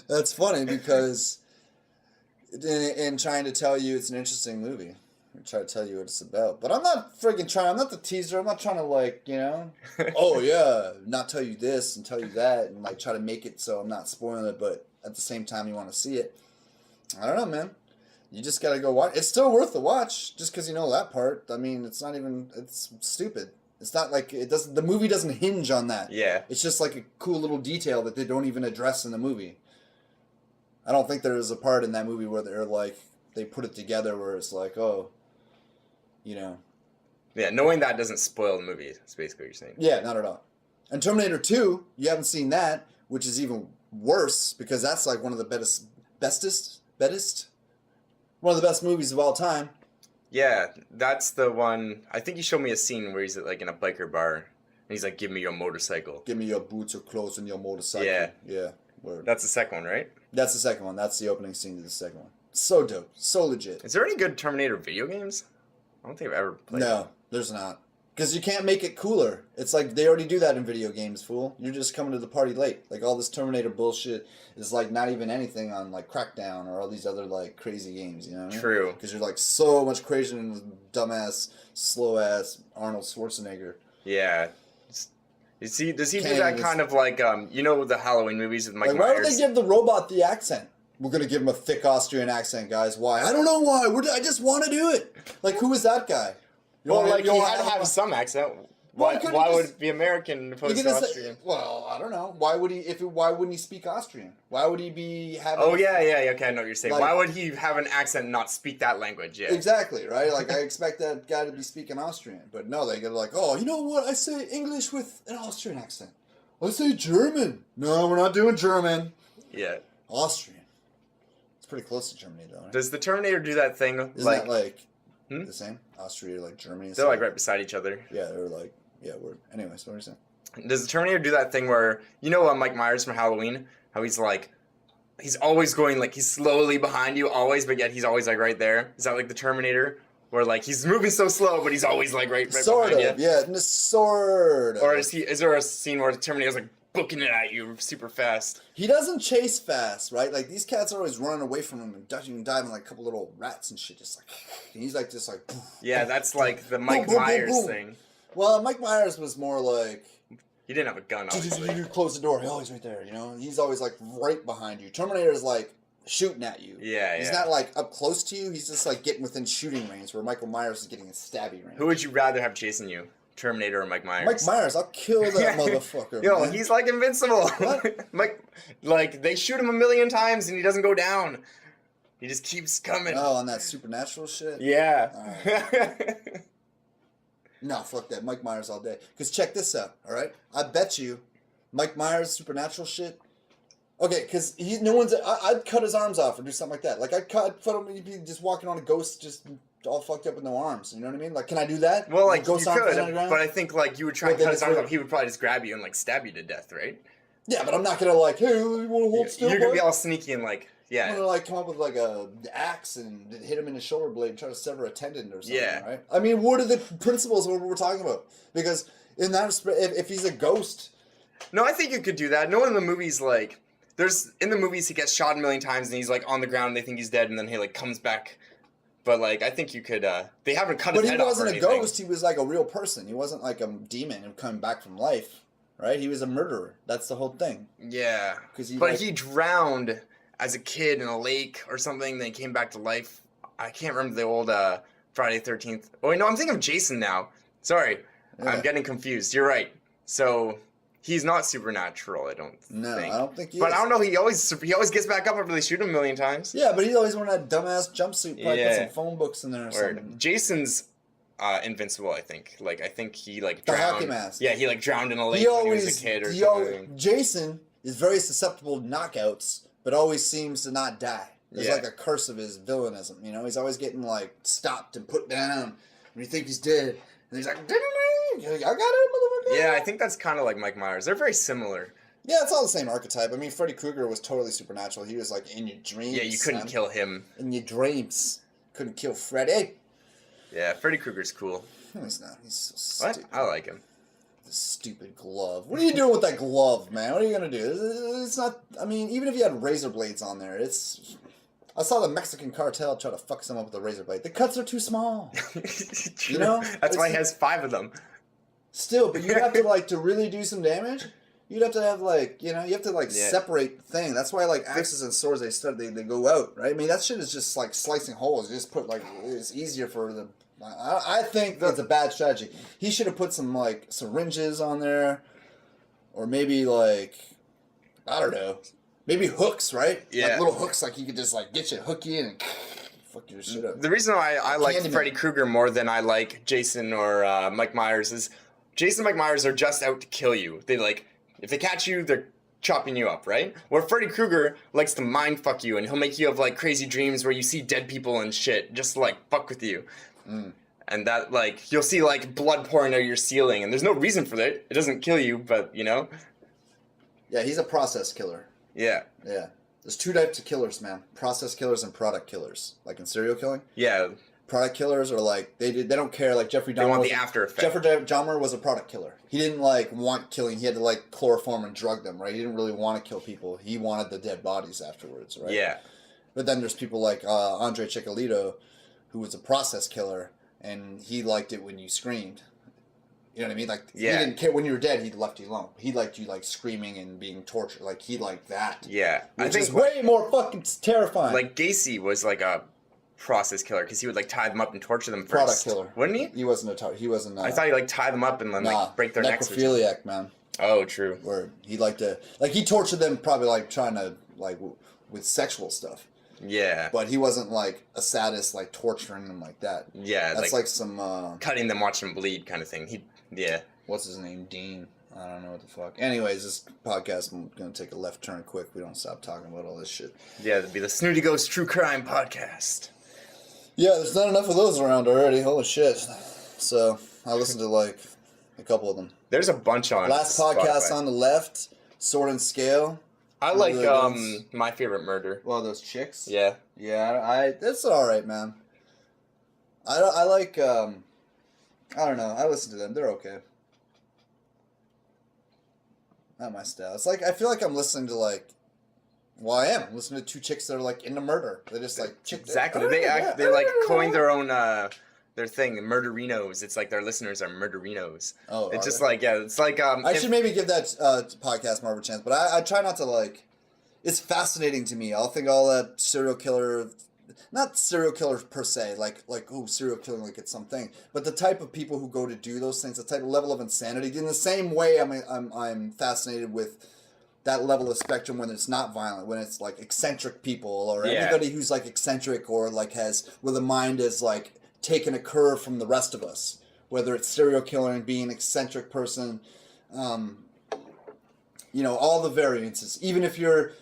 Speaker 9: That's funny because in trying to tell you it's an interesting movie, I try to tell you what it's about. But I'm not freaking trying. I'm not the teaser. I'm not trying to oh yeah, not tell you this and tell you that and like try to make it so I'm not spoiling it. But at the same time, you want to see it. I don't know, man. You just gotta go watch. It's still worth the watch, just because you know that part. I mean, it's not even. It's stupid. It's not like it doesn't. The movie doesn't hinge on that.
Speaker 8: Yeah.
Speaker 9: It's just like a cool little detail that they don't even address in the movie. I don't think there is a part in that movie where they're like they put it together where it's like, oh, Yeah,
Speaker 8: knowing that doesn't spoil the movie. That's basically what you're saying.
Speaker 9: Yeah, not at all. And Terminator 2, you haven't seen that, which is even worse because that's like one of the bestest. One of the best movies of all time.
Speaker 8: Yeah, that's the one. I think you showed me a scene where he's like in a biker bar he's like, "Give me your motorcycle."
Speaker 9: Give me your boots or clothes and your motorcycle.
Speaker 8: Yeah.
Speaker 9: Yeah. Word.
Speaker 8: That's the second one, right?
Speaker 9: That's the second one. That's the opening scene to the second one. So dope. So legit.
Speaker 8: Is there any good Terminator video games? I don't think I've ever played.
Speaker 9: No, there's not. Because you can't make it cooler. It's like they already do that in video games, fool. You're just coming to the party late. Like all this Terminator bullshit is like not even anything on like Crackdown or all these other like crazy games, you know what I mean?
Speaker 8: True.
Speaker 9: Because you're like so much crazier than this dumbass, slow ass Arnold Schwarzenegger.
Speaker 8: Yeah. Does he do
Speaker 9: Can't
Speaker 8: that
Speaker 9: even-
Speaker 8: kind of like you know the Halloween movies with Mike
Speaker 9: Like why would
Speaker 8: Myers?
Speaker 9: they give the robot the accent? We're gonna give him a thick Austrian accent, guys. Why? I don't know why. I just want to do it. Like who is that guy? You
Speaker 8: Well,
Speaker 9: wanna-
Speaker 8: like
Speaker 9: you
Speaker 8: he
Speaker 9: wanna
Speaker 8: had to have some accent.
Speaker 9: Well,
Speaker 8: Why?
Speaker 9: he couldn't
Speaker 8: Why
Speaker 9: just-
Speaker 8: would it be American opposed
Speaker 9: You
Speaker 8: to
Speaker 9: can just
Speaker 8: Austrian?
Speaker 9: say, well, I don't know. Why would he? Why wouldn't he speak Austrian? Why would he be having?
Speaker 8: Oh yeah. Okay, I know what you're saying.
Speaker 9: Like-
Speaker 8: Why would he have an accent and not speak that language? Yeah.
Speaker 9: Exactly, right? Like I expect that guy to be speaking Austrian, but no, they go like, oh, you know what? I say English with an Austrian accent. I say German. No, we're not doing German.
Speaker 8: Yeah.
Speaker 9: Austrian. It's pretty close to Germany, though. Right?
Speaker 8: Does the Terminator do that thing?
Speaker 9: Isn't
Speaker 8: like
Speaker 9: that like
Speaker 8: Hmm?
Speaker 9: the same? Austria, like Germany.
Speaker 8: they're like right beside each other.
Speaker 9: Yeah, they're like We're anyways. What are you saying?
Speaker 8: Does the Terminator do that thing where Mike Myers from Halloween? How he's like, he's always going like he's slowly behind you, always, but yet he's always like right there. Is that like the Terminator, where like he's moving so slow, but he's always like right
Speaker 9: Sort
Speaker 8: behind
Speaker 9: of,
Speaker 8: you?
Speaker 9: yeah, sort of.
Speaker 8: Or is there a scene where the Terminator's like booking it at you super fast?
Speaker 9: He doesn't chase fast, right? Like these cats are always running away from him and ducking and diving like a couple little rats and shit. Just like, and he's like just like.
Speaker 8: Yeah, that's like the Mike
Speaker 9: boom, boom,
Speaker 8: Myers
Speaker 9: boom.
Speaker 8: thing.
Speaker 9: Well, Mike Myers was more like.
Speaker 8: He didn't have a gun, obviously.
Speaker 9: You close the door. Oh, he's right there. You know, he's always like right behind you. Terminator is like shooting at you.
Speaker 8: Yeah,
Speaker 9: He's
Speaker 8: yeah.
Speaker 9: not like up close to you. He's just like getting within shooting range. Where Michael Myers is getting in stabby range.
Speaker 8: Who would you rather have chasing you, Terminator or Mike Myers?
Speaker 9: Mike Myers, I'll kill that motherfucker.
Speaker 8: Yo,
Speaker 9: man.
Speaker 8: he's like invincible.
Speaker 9: What?
Speaker 8: like they shoot him a million times and he doesn't go down. He just keeps coming.
Speaker 9: Oh, on that supernatural shit.
Speaker 8: Yeah.
Speaker 9: No, fuck that. Mike Myers all day. Because check this out, all right? I bet you Mike Myers, supernatural shit. Okay, because I'd cut his arms off or do something like that. Like, I'd put him, he'd be just walking on a ghost, just all fucked up with no arms. You know what I mean? Like, can I do that?
Speaker 8: Well, like,
Speaker 9: ghost
Speaker 8: you
Speaker 9: arms
Speaker 8: could,
Speaker 9: on the ground?
Speaker 8: but I think, like, you would try and
Speaker 9: But
Speaker 8: cut
Speaker 9: then
Speaker 8: his
Speaker 9: it's
Speaker 8: arms
Speaker 9: like-
Speaker 8: off. He would probably just grab you and, like, stab you to death, right?
Speaker 9: Yeah, but I'm not going to, like, hey, you want to hold still,
Speaker 8: You're going to
Speaker 9: boy?
Speaker 8: be all sneaky and, like,
Speaker 9: I'm
Speaker 8: yeah.
Speaker 9: going to, like, come up with, like, a axe and hit him in the shoulder blade and try to sever a tendon or something,
Speaker 8: Yeah.
Speaker 9: right? I mean, what are the principles of what we're talking about? Because in that respect, if he's a ghost...
Speaker 8: No, I think you could do that. No one in the movies, like, in the movies he gets shot a million times and he's, like, on the ground and they think he's dead and then he, like, comes back. But, like, I think you could, they haven't cut his
Speaker 9: But he
Speaker 8: head off or
Speaker 9: wasn't a
Speaker 8: anything.
Speaker 9: ghost. He was like a real person. He wasn't like a demon who coming back from life, right? He was a murderer. That's the whole thing.
Speaker 8: Yeah.
Speaker 9: 'Cause
Speaker 8: But
Speaker 9: like-
Speaker 8: he drowned as a kid in a lake or something, then he came back to life. I can't remember the old Friday 13th. Oh, wait, no, I'm thinking of Jason now. Sorry.
Speaker 9: Yeah.
Speaker 8: I'm getting confused. You're right. So, he's not supernatural, I don't
Speaker 9: No,
Speaker 8: think.
Speaker 9: I don't think he
Speaker 8: But
Speaker 9: is.
Speaker 8: I don't know, he always gets back up after they shoot him a million times.
Speaker 9: Yeah, but he's always wearing that dumbass jumpsuit. Probably
Speaker 8: Yeah.
Speaker 9: put some phone books in there or
Speaker 8: Or
Speaker 9: something.
Speaker 8: Jason's invincible, I think. Like, I think he, like,
Speaker 9: The
Speaker 8: drowned.
Speaker 9: hockey mask.
Speaker 8: Yeah, he, like, drowned in a lake
Speaker 9: He
Speaker 8: when he
Speaker 9: always,
Speaker 8: was a kid or
Speaker 9: he
Speaker 8: something.
Speaker 9: Jason is very susceptible to knockouts, but always seems to not die. There's
Speaker 8: Yeah.
Speaker 9: like a curse of his villainism, you know? He's always getting like stopped and put down when you think he's dead. And he's like, I got it, motherfucker.
Speaker 8: Yeah, I think that's kind of like Mike Myers. They're very similar.
Speaker 9: Yeah, it's all the same archetype. I mean, Freddy Krueger was totally supernatural. He was like in your dreams.
Speaker 8: Yeah, you couldn't
Speaker 9: son.
Speaker 8: kill him.
Speaker 9: In your dreams. Couldn't kill Freddy.
Speaker 8: Yeah, Freddy Krueger's cool.
Speaker 9: No, he's not. He's so
Speaker 8: What?
Speaker 9: stupid.
Speaker 8: I like him.
Speaker 9: The stupid glove. What are you doing with that glove, man? What are you gonna do? It's not. I mean, even if you had razor blades on there, it's. I saw the Mexican cartel try to fuck someone with a razor blade. The cuts are too small. You know?
Speaker 8: That's why he
Speaker 9: It's-
Speaker 8: has 5 of them.
Speaker 9: Still, but you'd have to like to really do some damage. You'd have to have like you have to like
Speaker 8: Yeah.
Speaker 9: separate the thing. That's why like axes and swords they go out, right? I mean that shit is just like slicing holes. You just put like it's easier for the. I think that's a bad strategy. He should have put some like syringes on there, or maybe like I don't know, maybe hooks, right?
Speaker 8: Yeah.
Speaker 9: Like little hooks, like you could just like get you hook you in and fuck your shit up.
Speaker 8: The reason I like
Speaker 9: Candyman.
Speaker 8: Freddy Krueger more than I like Jason or Mike Myers is Jason and Mike Myers are just out to kill you. They like, if they catch you, they're chopping you up, right? Where Freddy Krueger likes to mind fuck you and he'll make you have like crazy dreams where you see dead people and shit just to like fuck with you. and that like you'll see like blood pouring out of your ceiling, and there's no reason for that. It doesn't kill you, but you know.
Speaker 9: Yeah, he's a process killer.
Speaker 8: Yeah.
Speaker 9: Yeah. There's two types of killers, man. Process killers and product killers. Like in serial killing.
Speaker 8: Yeah.
Speaker 9: Product killers are like they don't care. Like Jeffrey Dahmer.
Speaker 8: They want the after effect.
Speaker 9: Jeffrey Dahmer was a product killer. He didn't like want killing. He had to like chloroform and drug them, right? He didn't really want to kill people. He wanted the dead bodies afterwards, right?
Speaker 8: Yeah.
Speaker 9: But then there's people like Andre Chicalito, who was a process killer, and he liked it when you screamed. You know what I mean? Like,
Speaker 8: yeah.
Speaker 9: He didn't care when you were dead. He left you alone. He liked you like screaming and being tortured. Like he liked that.
Speaker 8: Yeah,
Speaker 9: which is way more fucking terrifying.
Speaker 8: Like Gacy was like a process killer because he would like tie them up and torture them first.
Speaker 9: Product killer,
Speaker 8: wouldn't he?
Speaker 9: He wasn't he wasn't.
Speaker 8: I thought he like tie them up and then like break their necks.
Speaker 9: Necrophiliac, man.
Speaker 8: Oh, true.
Speaker 9: Where he liked to like he tortured them probably like trying to like with sexual stuff.
Speaker 8: Yeah.
Speaker 9: But he wasn't like a sadist like torturing them like that.
Speaker 8: Yeah.
Speaker 9: That's like some
Speaker 8: cutting them, watching them bleed kind of thing. Yeah.
Speaker 9: What's his name? Dean. I don't know what the fuck. Anyways, this podcast I'm gonna take a left turn quick. We don't stop talking about all this shit.
Speaker 8: Yeah, it'd be the Snooty Ghost True Crime Podcast.
Speaker 9: Yeah, there's not enough of those around already. Holy shit. So I listened to like a couple of them.
Speaker 8: There's a bunch on
Speaker 9: Last podcast on the left, Sword and Scale.
Speaker 8: I like My Favorite Murder.
Speaker 9: Well, those chicks.
Speaker 8: Yeah.
Speaker 9: Yeah, it's all right, man. I like I don't know. I listen to them. They're okay. Not my style. It's like I feel like I'm listening to like. Well, I am. I'm listening to two chicks that are like into murder. They're just like
Speaker 8: exactly. They like coined their own their thing, murderinos. It's like their listeners are murderinos.
Speaker 9: Oh,
Speaker 8: it's just like it's like
Speaker 9: I should maybe give that podcast more of a chance, but I try not to like. It's fascinating to me. I'll think all that serial killer. Not serial killers per se, like serial killing, like it's something, but the type of people who go to do those things, the type of level of insanity. In the same way, I'm fascinated with that level of spectrum when it's not violent, when it's like eccentric people or anybody who's like eccentric or like where the mind is like taken a curve from the rest of us. Whether it's serial killing, being an eccentric person, you know, all the variances. Even if you're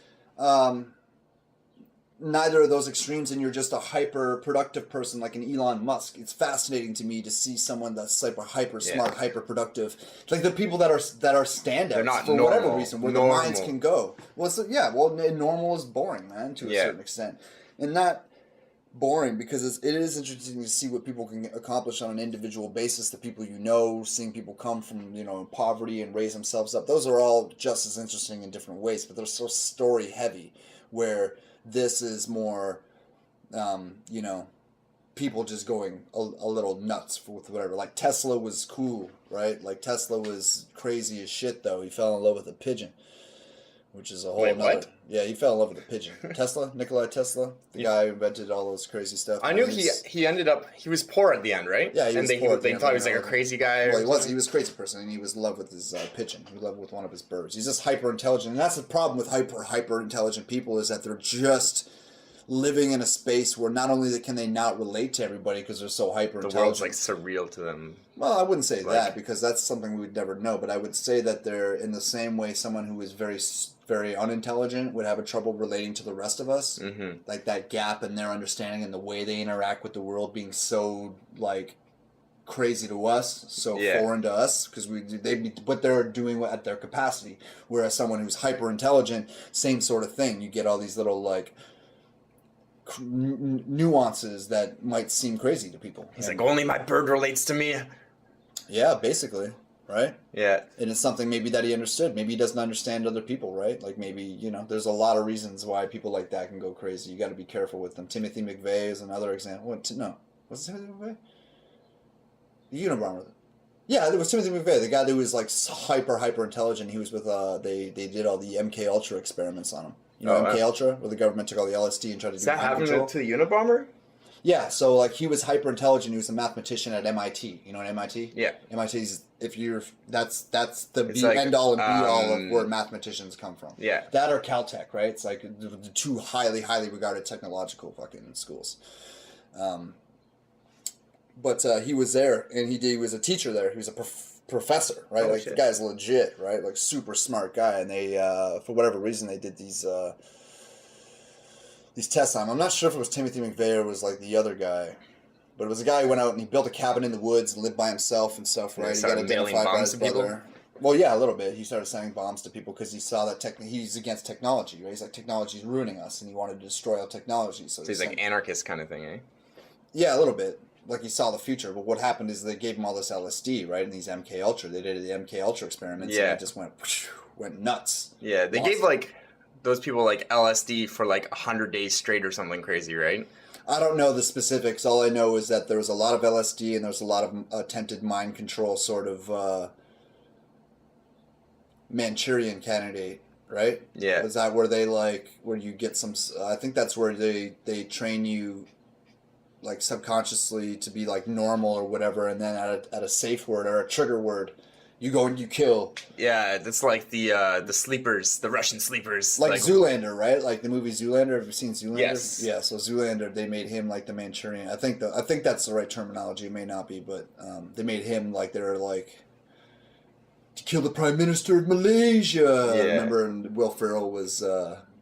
Speaker 9: neither of those extremes and you're just a hyper productive person like an Elon Musk, it's fascinating to me to see someone that's like hyper smart, hyper productive, like the people that are standouts for whatever reason, where their minds can go. Well, normal is boring, man, to a certain extent, and not boring because it is interesting to see what people can accomplish on an individual basis. The people you know, seeing people come from poverty and raise themselves up, those are all just as interesting in different ways, but they're so story heavy. Where this is more, people just going a little nuts with whatever. Like Tesla was cool, right? Like Tesla was crazy as shit, though. He fell in love with a pigeon, which is a whole nother. What? Yeah, he fell in love with a pigeon. Nikola Tesla, the guy who invented all those crazy stuff.
Speaker 8: I knew he ended up, he was poor at the end, right?
Speaker 9: Yeah, he was poor.
Speaker 8: They thought he was like a crazy guy.
Speaker 9: Well, he was a crazy person, and he was in love with his pigeon. He was in love with one of his birds. He's just hyper intelligent, and that's the problem with hyper intelligent people is that they're just living in a space where not only can they not relate to everybody because they're so hyper intelligent.
Speaker 8: The world's like surreal to them.
Speaker 9: Well, I wouldn't say that because that's something we would never know. But I would say that they're in the same way someone who is very, very unintelligent would have a trouble relating to the rest of us. Mm-hmm. Like that gap in their understanding and the way they interact with the world being so like crazy to us, so foreign to us because what they're doing at their capacity. Whereas someone who's hyper intelligent, same sort of thing. You get all these little like nuances that might seem crazy to people.
Speaker 8: He's like, only my bird relates to me.
Speaker 9: Yeah, basically, right?
Speaker 8: Yeah.
Speaker 9: And it's something maybe that he understood. Maybe he doesn't understand other people, right? Like maybe, there's a lot of reasons why people like that can go crazy. You got to be careful with them. Timothy McVeigh is another example. No. Was it Timothy McVeigh? The Unabomber. Yeah, it was Timothy McVeigh, the guy that was like hyper intelligent. He was with, they did all the MK Ultra experiments on him. MK Ultra, where the government took all the LSD and tried to do mind control.
Speaker 8: Is that happening to the Unabomber?
Speaker 9: Yeah, so like he was hyper intelligent. He was a mathematician at MIT. You know what MIT? Yeah. MIT's that's the end all and be all of where mathematicians come from. Yeah. That or Caltech, right? It's like the two highly regarded technological fucking schools. But he was there, and he was a teacher there. He was a professor, right? The guy's legit, right? Like super smart guy, and they for whatever reason they did these tests on him. I'm not sure if it was Timothy McVeigh or it was like the other guy, But it was a guy who went out and he built a cabin in the woods and lived by himself and stuff, right? He got identified by his brother. Well, yeah, a little bit. He started sending bombs to people because he saw that he's against technology, right? He's like, technology's ruining us, and he wanted to destroy all technology. So
Speaker 8: he's like anarchist kind of thing, eh?
Speaker 9: Yeah, a little bit. Like he saw the future. But what happened is they gave him all this LSD, right? And these MK Ultra. They did the MK Ultra experiments, and it just went nuts.
Speaker 8: Yeah, they gave like those people like LSD for like 100 days straight or something crazy, right?
Speaker 9: I don't know the specifics. All I know is that there was a lot of LSD and there was a lot of attempted mind control sort of Manchurian candidate, right?
Speaker 8: Yeah.
Speaker 9: Is that where they where you get some, I think that's where they train you like subconsciously to be like normal or whatever, and then at a safe word or a trigger word, you go and you kill.
Speaker 8: Yeah, that's like the sleepers, the Russian sleepers.
Speaker 9: Like Zoolander, right? Like the movie Zoolander. Have you seen Zoolander?
Speaker 8: Yes.
Speaker 9: Yeah, so Zoolander, they made him like the Manchurian. I think that's the right terminology. It may not be, but they made him like they're like to kill the Prime Minister of Malaysia. Yeah. Remember, and Will Ferrell was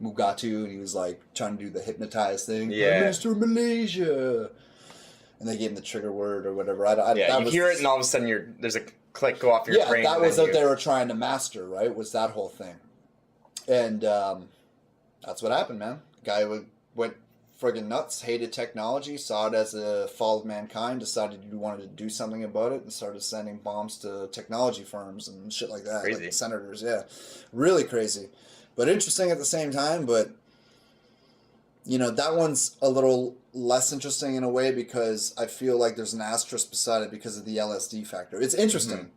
Speaker 9: Mugatu, and he was like trying to do the hypnotize thing. Yeah. Prime Minister of Malaysia. And they gave him the trigger word or whatever.
Speaker 8: You hear it, and all of a sudden there's a click go off your brain.
Speaker 9: Yeah, that was what they were trying to master, right? Was that whole thing. And that's what happened, man. Guy went friggin' nuts, hated technology, saw it as a fall of mankind, decided he wanted to do something about it, and started sending bombs to technology firms and shit like that.
Speaker 8: Crazy.
Speaker 9: Like senators, yeah. Really crazy. But interesting at the same time, but, you know, that one's a little less interesting in a way because I feel like there's an asterisk beside it because of the LSD factor. It's interesting,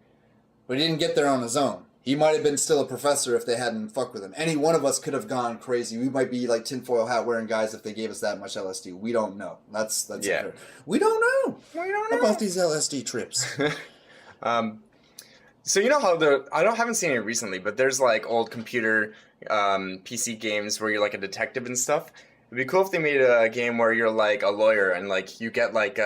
Speaker 9: but he didn't get there on his own. He might have been still a professor if they hadn't fucked with him. Any one of us could have gone crazy. We might be like tinfoil hat wearing guys if they gave us that much LSD. We don't know. That's
Speaker 8: yeah.
Speaker 9: We don't know. We don't know about these LSD trips.
Speaker 8: So you know how haven't seen it recently, but there's like old computer PC games where you're like a detective and stuff. It'd be cool if they made a game where you're like a lawyer and like you get like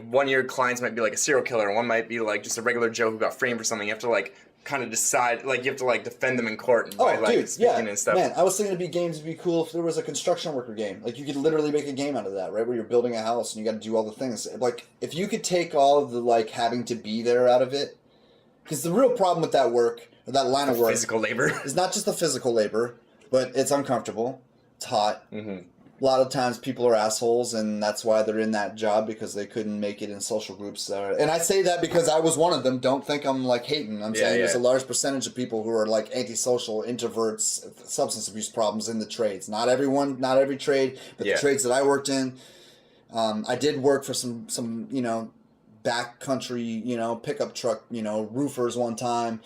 Speaker 8: one of your clients might be like a serial killer and one might be like just a regular Joe who got framed for something. You have to like kind of decide, like you have to like defend them in court and by like speaking and stuff.
Speaker 9: Man, I was thinking it'd be games would be cool if there was a construction worker game. Like you could literally make a game out of that, right? Where you're building a house and you got to do all the things. Like if you could take all of the like having to be there out of it, because the real problem with that work or that line of work,
Speaker 8: physical labor,
Speaker 9: is not just the physical labor, but it's uncomfortable, it's hot.
Speaker 8: Mm-hmm.
Speaker 9: A lot of times people are assholes, and that's why they're in that job, because they couldn't make it in social groups. And I say that because I was one of them. Don't think I'm like hating. I'm saying there's a large percentage of people who are like antisocial, introverts, substance abuse problems in the trades. Not everyone, not every trade, but the trades that I worked in. I did work for some backcountry, pickup truck, roofers one time.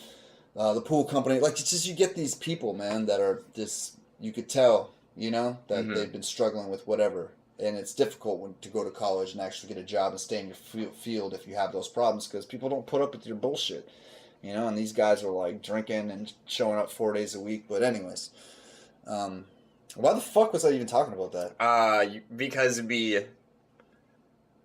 Speaker 9: The pool company. Like, it's just you get these people, man, that are just, you could tell. That they've been struggling with whatever. And it's difficult to go to college and actually get a job and stay in your field if you have those problems, because people don't put up with your bullshit. And these guys are like drinking and showing up 4 days a week. But anyways, why the fuck was I even talking about that?
Speaker 8: Because it'd be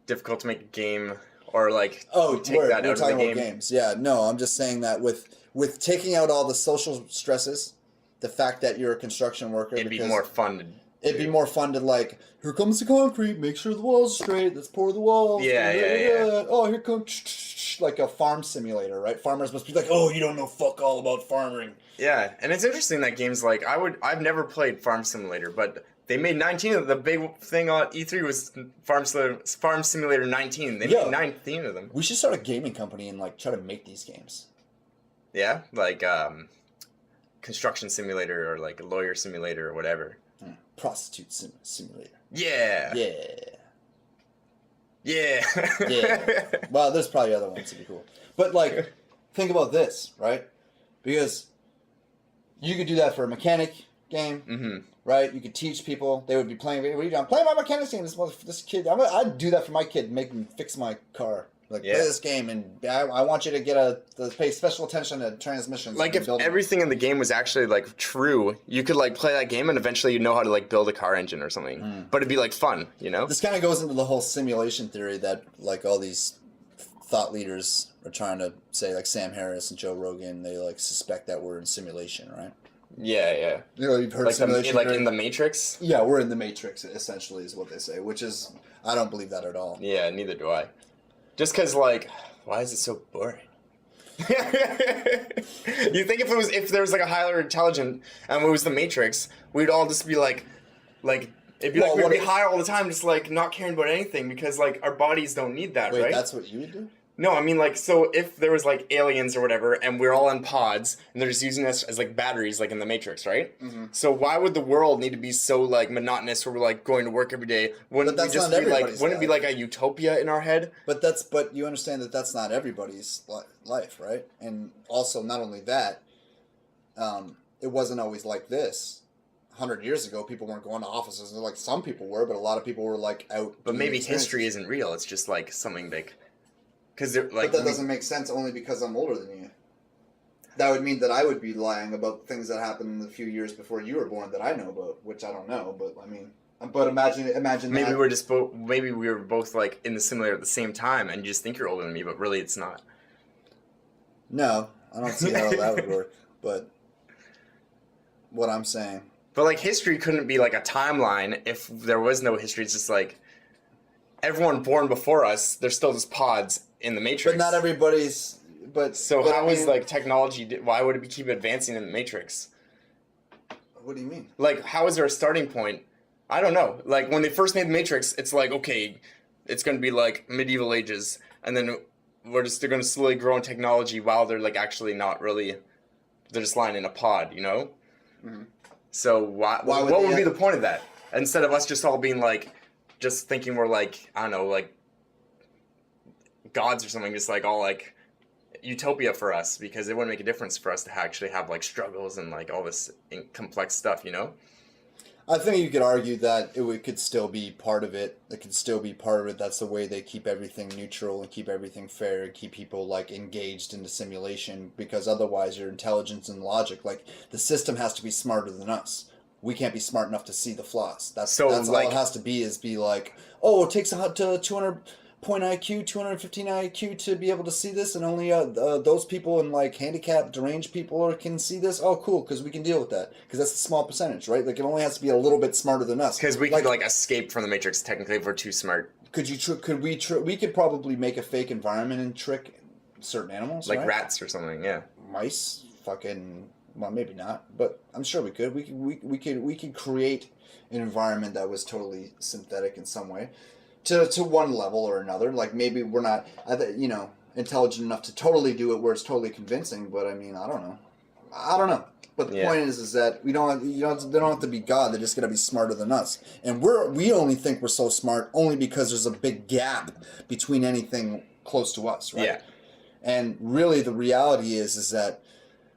Speaker 8: difficult to make a game or like
Speaker 9: take that out of the game. About games. Yeah, no, I'm just saying that with taking out all the social stresses, the fact that you're a construction worker,
Speaker 8: it'd be more fun.
Speaker 9: It'd be more fun to like, here comes the concrete, make sure the walls are straight, let's pour the walls.
Speaker 8: Yeah.
Speaker 9: Oh, here comes like a farm simulator, right? Farmers must be like, oh, you don't know fuck all about farming.
Speaker 8: Yeah, and it's interesting that games like I've never played Farm Simulator, but they made 19 of them. The big thing on E3 was Farm Simulator 19. They made 19 of them.
Speaker 9: We should start a gaming company and like try to make these games.
Speaker 8: Yeah, like construction simulator or like a lawyer simulator or whatever.
Speaker 9: Prostitute simulator.
Speaker 8: Yeah.
Speaker 9: Well, there's probably other ones that'd be cool. But like, think about this, right? Because you could do that for a mechanic game, right? You could teach people. They would be playing. What are you doing? I'm playing my mechanics game. This kid. I'd do that for my kid. Make him fix my car. Like, play this game, and I want you to pay special attention to transmissions.
Speaker 8: Like, if everything in the game was actually, like, true, you could, like, play that game, and eventually you'd know how to, like, build a car engine or something. But it'd be, like, fun, This
Speaker 9: kind of goes into the whole simulation theory that, like, all these thought leaders are trying to say, like Sam Harris and Joe Rogan, they, like, suspect that we're in simulation, right?
Speaker 8: Yeah.
Speaker 9: You know, you've heard
Speaker 8: Like
Speaker 9: simulation
Speaker 8: like
Speaker 9: theory?
Speaker 8: in the Matrix.
Speaker 9: Yeah, we're in the Matrix, essentially, is what they say, which is, I don't believe that at all.
Speaker 8: Yeah, neither do I. Just because, like, why is it so boring? You think if there was like a higher intelligent and it was the Matrix, we'd all just be like it'd be
Speaker 9: Well,
Speaker 8: like we'd be
Speaker 9: what-
Speaker 8: high all the time, just like not caring about anything because like our bodies don't need that,
Speaker 9: Wait,
Speaker 8: right?
Speaker 9: that's what you would do?
Speaker 8: No, I mean like so if there was like aliens or whatever and we're all in pods and they're just using us as like batteries like in the Matrix, right?
Speaker 9: Mm-hmm.
Speaker 8: So why would the world need to be so like monotonous where we're like going to work every day? Wouldn't
Speaker 9: But that's
Speaker 8: we just
Speaker 9: not
Speaker 8: be like
Speaker 9: everybody's
Speaker 8: wouldn't it be
Speaker 9: life.
Speaker 8: like a utopia in our head?
Speaker 9: But you understand that that's not everybody's life, right? And also, not only that, it wasn't always like this. 100 years ago, people weren't going to offices. Like, some people were, but a lot of people were like out.
Speaker 8: But
Speaker 9: doing
Speaker 8: maybe
Speaker 9: experiences.
Speaker 8: history isn't real. It's just like something like because they're like
Speaker 9: But that doesn't make sense only because I'm older than you. That would mean that I would be lying about things that happened in the few years before you were born that I know about, which I don't know. But I mean, but imagine
Speaker 8: maybe
Speaker 9: that.
Speaker 8: we're just maybe we were both like in the simulator at the same time, and you just think you're older than me, but really it's not.
Speaker 9: No, I don't see how that would work. But what I'm saying.
Speaker 8: But like history couldn't be like a timeline if there was no history. It's just like everyone born before us, they're still just pods in the Matrix.
Speaker 9: But not everybody's. But
Speaker 8: So
Speaker 9: but
Speaker 8: how
Speaker 9: I
Speaker 8: is
Speaker 9: mean,
Speaker 8: like technology? Why would it keep advancing in the Matrix?
Speaker 9: What do you mean?
Speaker 8: Like how is there a starting point? I don't know. Like when they first made the Matrix, it's like okay, it's gonna be like medieval ages, and then they're gonna slowly grow in technology while they're like actually not really. They're just lying in a pod, you know.
Speaker 9: Mm-hmm.
Speaker 8: So what would be the point of that? Instead of us just all being like, just thinking we're like, I don't know, like gods or something, just like all like utopia for us, because it wouldn't make a difference for us to actually have like struggles and like all this complex stuff, you know?
Speaker 9: I think you could argue that could still be part of it. It could still be part of it. That's the way they keep everything neutral and keep everything fair and keep people like engaged in the simulation, because otherwise your intelligence and logic, like the system has to be smarter than us. We can't be smart enough to see the flaws. That's all it has to be, is be like, oh, it takes a 200 point IQ, 215 IQ to be able to see this, and only those people and like handicapped, deranged people can see this. Oh, cool, because we can deal with that, because that's a small percentage, right? Like it only has to be a little bit smarter than us.
Speaker 8: Because we could like escape from the Matrix technically if we're too smart.
Speaker 9: We could probably make a fake environment and trick certain animals,
Speaker 8: like
Speaker 9: right?
Speaker 8: rats or something, yeah.
Speaker 9: Mice, fucking, well, maybe not, but I'm sure we could. We could create an environment that was totally synthetic in some way. To one level or another. Like maybe we're not, intelligent enough to totally do it where it's totally convincing. But I mean, I don't know. But the point is that they don't have to be God. They're just gonna be smarter than us. And we only think we're so smart only because there's a big gap between anything close to us, right?
Speaker 8: Yeah.
Speaker 9: And really, the reality is that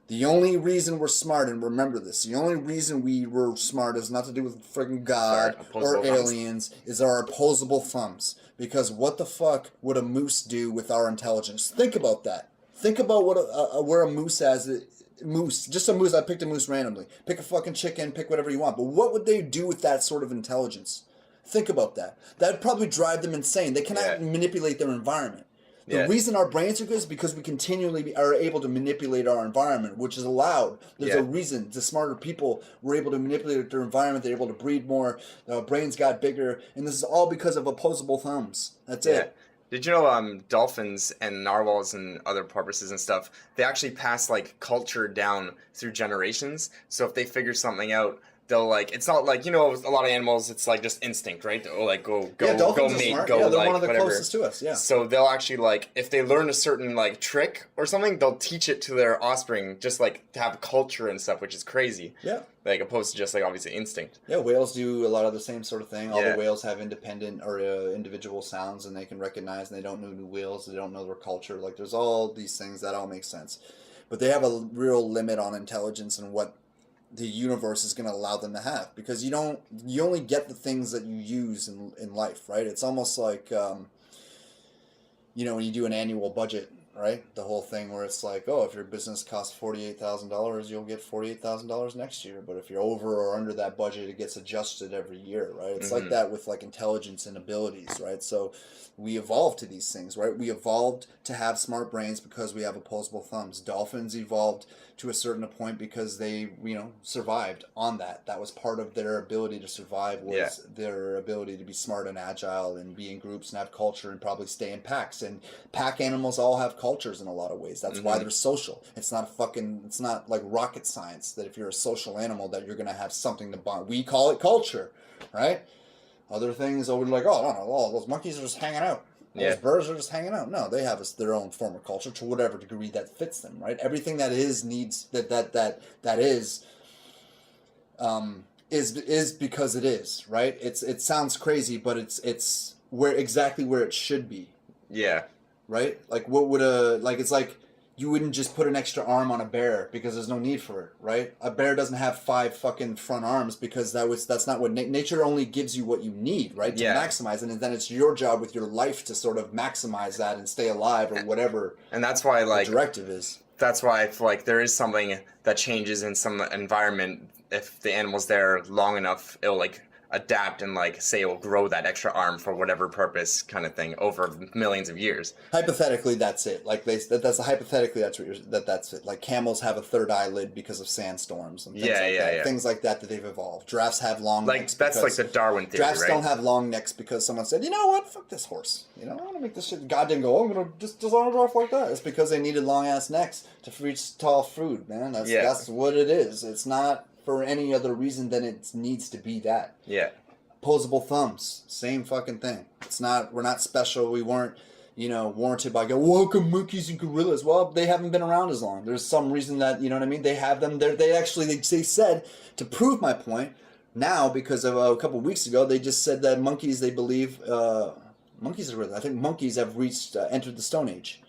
Speaker 9: the only reason we're smart, and remember this, the only reason we were smart is not to do with friggin' God or aliens, is our opposable thumbs. Because what the fuck would a moose do with our intelligence? Think about that. Think about where a moose has it. Just a moose. I picked a moose randomly. Pick a fucking chicken, pick whatever you want. But what would they do with that sort of intelligence? Think about that. That'd probably drive them insane. They cannot manipulate their environment. The reason our brains are good is because we continually are able to manipulate our environment, which is allowed. There's a reason. The smarter people were able to manipulate their environment. They're able to breed more. Their brains got bigger. And this is all because of opposable thumbs. That's it.
Speaker 8: Did you know dolphins and narwhals and other porpoises and stuff, they actually pass like culture down through generations. So if they figure something out, they'll like, it's not like, a lot of animals, it's like just instinct, right? They'll like go mate, go
Speaker 9: they're
Speaker 8: like
Speaker 9: one of the
Speaker 8: whatever.
Speaker 9: closest to us, yeah.
Speaker 8: So they'll actually like, if they learn a certain like trick or something, they'll teach it to their offspring, just like to have culture and stuff, which is crazy.
Speaker 9: Yeah.
Speaker 8: Like opposed to just like obviously instinct.
Speaker 9: Yeah, whales do a lot of the same sort of thing. All the whales have independent or individual sounds, and they can recognize, and they don't know new whales, they don't know their culture. Like there's all these things that all make sense. But they have a real limit on intelligence and what the universe is going to allow them to have, because you only get the things that you use in life, right? It's almost like when you do an annual budget right? The whole thing where it's like, oh, if your business costs $48,000, you'll get $48,000 next year. But if you're over or under that budget, it gets adjusted every year, right? It's like that with like intelligence and abilities, right? So we evolved to these things, right? We evolved to have smart brains because we have opposable thumbs. Dolphins evolved to a certain point because they, survived on that. That was part of their ability to survive, was their ability to be smart and agile and be in groups and have culture and probably stay in packs. And pack animals all have cultures in a lot of ways. That's why they're social. It's not like rocket science that if you're a social animal that you're going to have something to bond. We call it culture, right? Other things are like, oh, those monkeys are just hanging out. Those birds are just hanging out. No, they have their own form of culture to whatever degree that fits them, right? Everything that is needs that is because it is, right? It sounds crazy, but it's exactly where it should be.
Speaker 8: Yeah.
Speaker 9: Right? Like what would it's like you wouldn't just put an extra arm on a bear because there's no need for it, right? A bear doesn't have 5 fucking front arms because that's not what nature only gives you what you need, right? To maximize it, and then it's your job with your life to sort of maximize that and stay alive or whatever.
Speaker 8: And that's why
Speaker 9: the directive is.
Speaker 8: That's why I feel like there is something that changes in some environment. If the animal's there long enough, it'll like adapt and like say it'll grow that extra arm for whatever purpose kind of thing over millions of years.
Speaker 9: Hypothetically, that's it. Like that's hypothetically that's it. Like camels have a third eyelid because of sandstorms and things like that. Things like that they've evolved. Giraffes have long necks.
Speaker 8: That's like the Darwin theory,
Speaker 9: giraffes
Speaker 8: right?
Speaker 9: don't have long necks because someone said, you know what, fuck this horse. I want to make this shit. God didn't go, I'm gonna just design it off like that. It's because they needed long ass necks to reach tall food, man. That's what it is. It's not for any other reason than it needs to be that.
Speaker 8: Yeah.
Speaker 9: Opposable thumbs, same fucking thing. We're not special. We weren't, warranted by welcome monkeys and gorillas. Well, they haven't been around as long. There's some reason that, you know what I mean? They have them. They said, to prove my point, now, because of a couple of weeks ago, they just said that monkeys, they believe, monkeys have entered the Stone Age.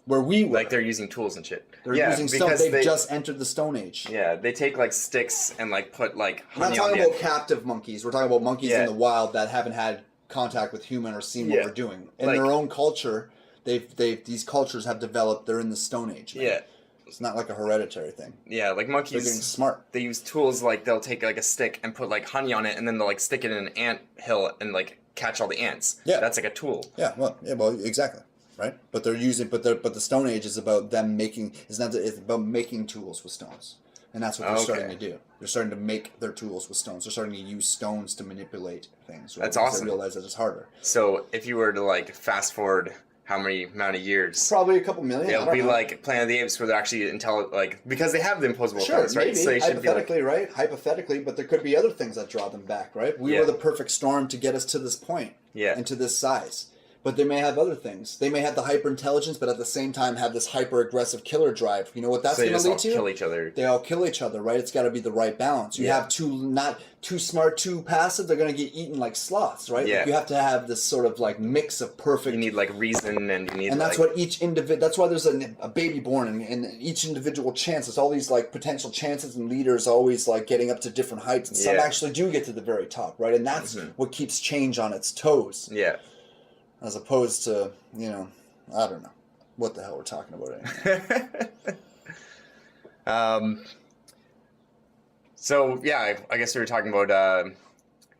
Speaker 9: Where we were.
Speaker 8: Like they're using tools and shit.
Speaker 9: They're using stone. They've just entered the Stone Age.
Speaker 8: Yeah, they take like sticks and like put like honey.
Speaker 9: We're not talking about captive monkeys. We're talking about monkeys in the wild that haven't had contact with human or seen what we're doing. In their own culture, these cultures have developed. They're in the Stone Age. Man. Yeah. It's not like a hereditary thing.
Speaker 8: Yeah, like monkeys.
Speaker 9: They're getting smart.
Speaker 8: They use tools like they'll take like a stick and put like honey on it, and then they'll like stick it in an ant hill and like catch all the ants. Yeah, that's like a tool.
Speaker 9: Yeah, well, exactly. Right, but the Stone Age is about them making. It's about making tools with stones, and that's what they're starting to do. They're starting to make their tools with stones. They're starting to use stones to manipulate things. Right?
Speaker 8: That's awesome.
Speaker 9: They realize that it's harder.
Speaker 8: So if you were to like fast forward how many amount of years?
Speaker 9: Probably a couple million.
Speaker 8: It'll be like Planet of the Apes, where they're actually because they have the imposable thumbs, right?
Speaker 9: Maybe.
Speaker 8: So
Speaker 9: hypothetically, right? Hypothetically, but there could be other things that draw them back, right? We were the perfect storm to get us to this point, and to this size. But they may have other things. They may have the hyper intelligence, but at the same time have this hyper aggressive killer drive. You know what that's going to lead to?
Speaker 8: They all kill each other.
Speaker 9: They all kill each other, right? It's got to be the right balance. You have not too smart, too passive. They're going to get eaten like sloths, right?
Speaker 8: Yeah.
Speaker 9: Like you have to have this sort of like mix of perfect.
Speaker 8: You need like reason, and you need.
Speaker 9: And that's what each individual. That's why there's a baby born, and each individual chance. It's all these like potential chances, and leaders always like getting up to different heights. And some actually do get to the very top, right? And that's what keeps change on its toes.
Speaker 8: Yeah.
Speaker 9: As opposed to, I don't know what the hell we're talking about anymore.
Speaker 8: So yeah, I guess we were talking about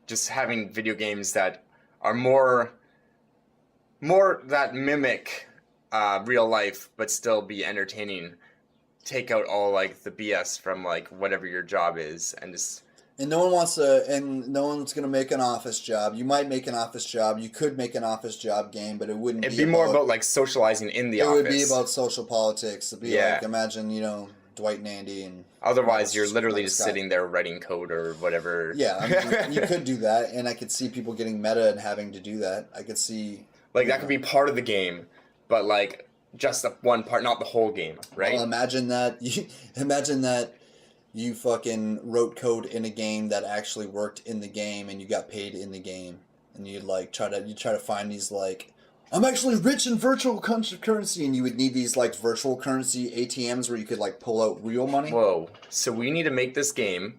Speaker 8: just having video games that are more that mimic real life, but still be entertaining. Take out all like the BS from like whatever your job is, and just.
Speaker 9: And no one wants to, and no one's going to make an office job. You might make an office job. You could make an office job game, but it wouldn't
Speaker 8: It'd be more about like socializing in the office.
Speaker 9: It would be about social politics. It'd be like, imagine, Dwight and Andy and...
Speaker 8: Otherwise, you're literally just sitting there writing code or whatever.
Speaker 9: Yeah, I mean, you could do that, and I could see people getting meta and having to do that. I could see...
Speaker 8: Like, that could be part of the game, but like, just the one part, not the whole game, right?
Speaker 9: Well, imagine that you fucking wrote code in a game that actually worked in the game, and you got paid in the game, and you'd like try to find these like, I'm actually rich in virtual currency, and you would need these like virtual currency ATMs where you could like pull out real money.
Speaker 8: Whoa! So we need to make this game,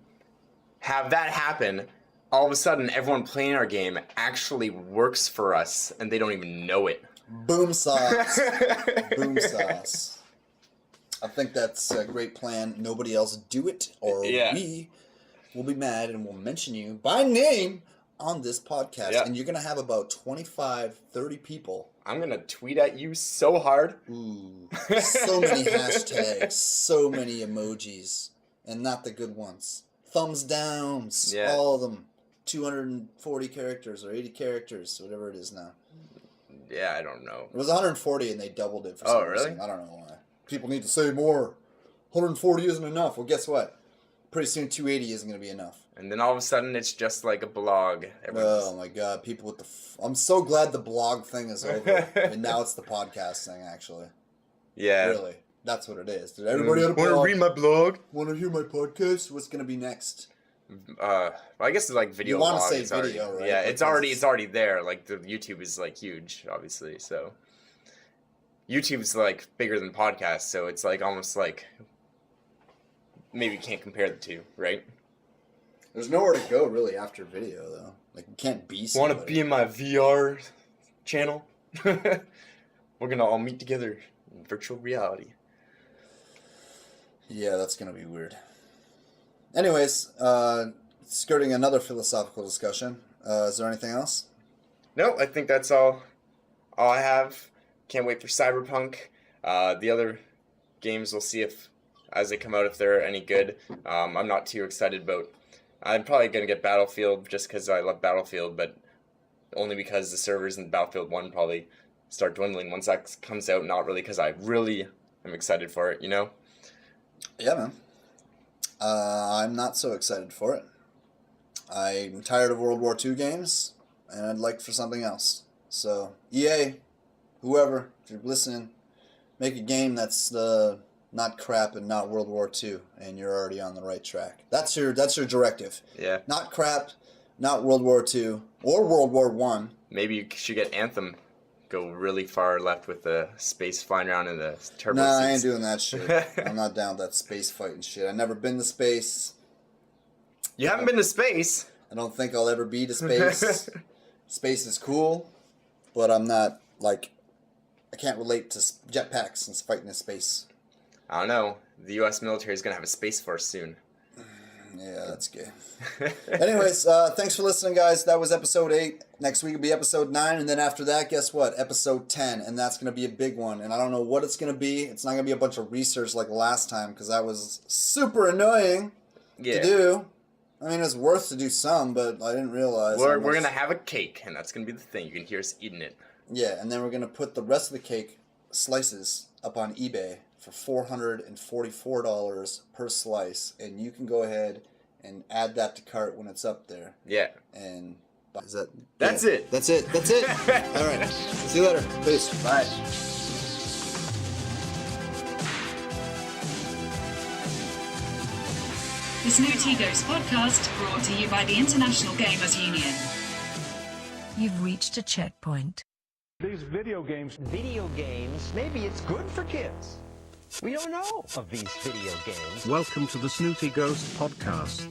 Speaker 8: have that happen. All of a sudden, everyone playing our game actually works for us, and they don't even know it.
Speaker 9: Boom sauce. Boom sauce. I think that's a great plan. Nobody else do it, or we will be mad and will mention you by name on this podcast. And you're going to have about 25, 30 people.
Speaker 8: I'm going to tweet at you so hard.
Speaker 9: Ooh. So many hashtags, so many emojis, and not the good ones. Thumbs downs, all of them. 240 characters or 80 characters, whatever it is now.
Speaker 8: Yeah, I don't know.
Speaker 9: It was 140 and they doubled it for some reason. I don't know why. People need to say more. 140 isn't enough. Well, guess what? Pretty soon 280 isn't going to be enough.
Speaker 8: And then all of a sudden it's just like a blog.
Speaker 9: Oh my god, people with the... I'm so glad the blog thing is over. And now it's the podcast thing, actually.
Speaker 8: Yeah.
Speaker 9: Really. That's what it is. Did everybody have a blog?
Speaker 8: Want to read my blog?
Speaker 9: Want to hear my podcast? What's going to be next?
Speaker 8: I guess it's like video.
Speaker 9: You want
Speaker 8: blog.
Speaker 9: to say video, right?
Speaker 8: Yeah, it's already there. Like the YouTube is like huge, obviously. So YouTube's like bigger than podcasts, so it's like almost like maybe you can't compare the two, right?
Speaker 9: There's nowhere to go really after video, though. Like you can't be.
Speaker 8: Want to be in my VR channel? We're gonna all meet together in virtual reality.
Speaker 9: Yeah, that's gonna be weird. Anyways, skirting another philosophical discussion. Is there anything else?
Speaker 8: No, I think that's all I have. Can't wait for Cyberpunk. The other games, we'll see if, as they come out, if they're any good. I'm not too excited about... I'm probably going to get Battlefield just because I love Battlefield, but only because the servers in Battlefield 1 probably start dwindling once that comes out, not really because I really am excited for it, you know?
Speaker 9: Yeah, man. I'm not so excited for it. I'm tired of World War II games, and I'd like for something else. So, EA, whoever, if you're listening, make a game that's not crap and not World War II, and you're already on the right track. That's your directive.
Speaker 8: Yeah.
Speaker 9: Not crap, not World War II, or World War I.
Speaker 8: Maybe you should get Anthem. Go really far left with the space flying around in the turbo
Speaker 9: Nah,
Speaker 8: seats.
Speaker 9: I ain't doing that shit. I'm not down with that space fighting shit. I've never been to space.
Speaker 8: You haven't been to space?
Speaker 9: I don't think I'll ever be to space. Space is cool, but I'm not, like, I can't relate to jetpacks and fighting in space.
Speaker 8: I don't know. The U.S. military is going to have a space force soon.
Speaker 9: Yeah, that's gay. Anyways, thanks for listening, guys. That was episode 8. Next week will be episode 9, and then after that, guess what? Episode 10, and that's going to be a big one. And I don't know what it's going to be. It's not going to be a bunch of research like last time, because that was super annoying to do. I mean, it's worth to do some, but I didn't realize.
Speaker 8: We're going to have a cake, and that's going to be the thing. You can hear us eating it.
Speaker 9: Yeah, and then we're going to put the rest of the cake slices up on eBay for $444 per slice, and you can go ahead and add that to cart when it's up there.
Speaker 8: Yeah.
Speaker 9: And is that?
Speaker 8: That's it.
Speaker 9: That's it. That's it. All right. See you later. Peace. Bye.
Speaker 1: The Snooty and Ghost podcast brought to you by the International Gamers Union.
Speaker 10: You've reached a checkpoint.
Speaker 3: These video games,
Speaker 2: maybe it's good for kids. We don't know of these video games.
Speaker 3: welcome to the Snooty Ghost podcast.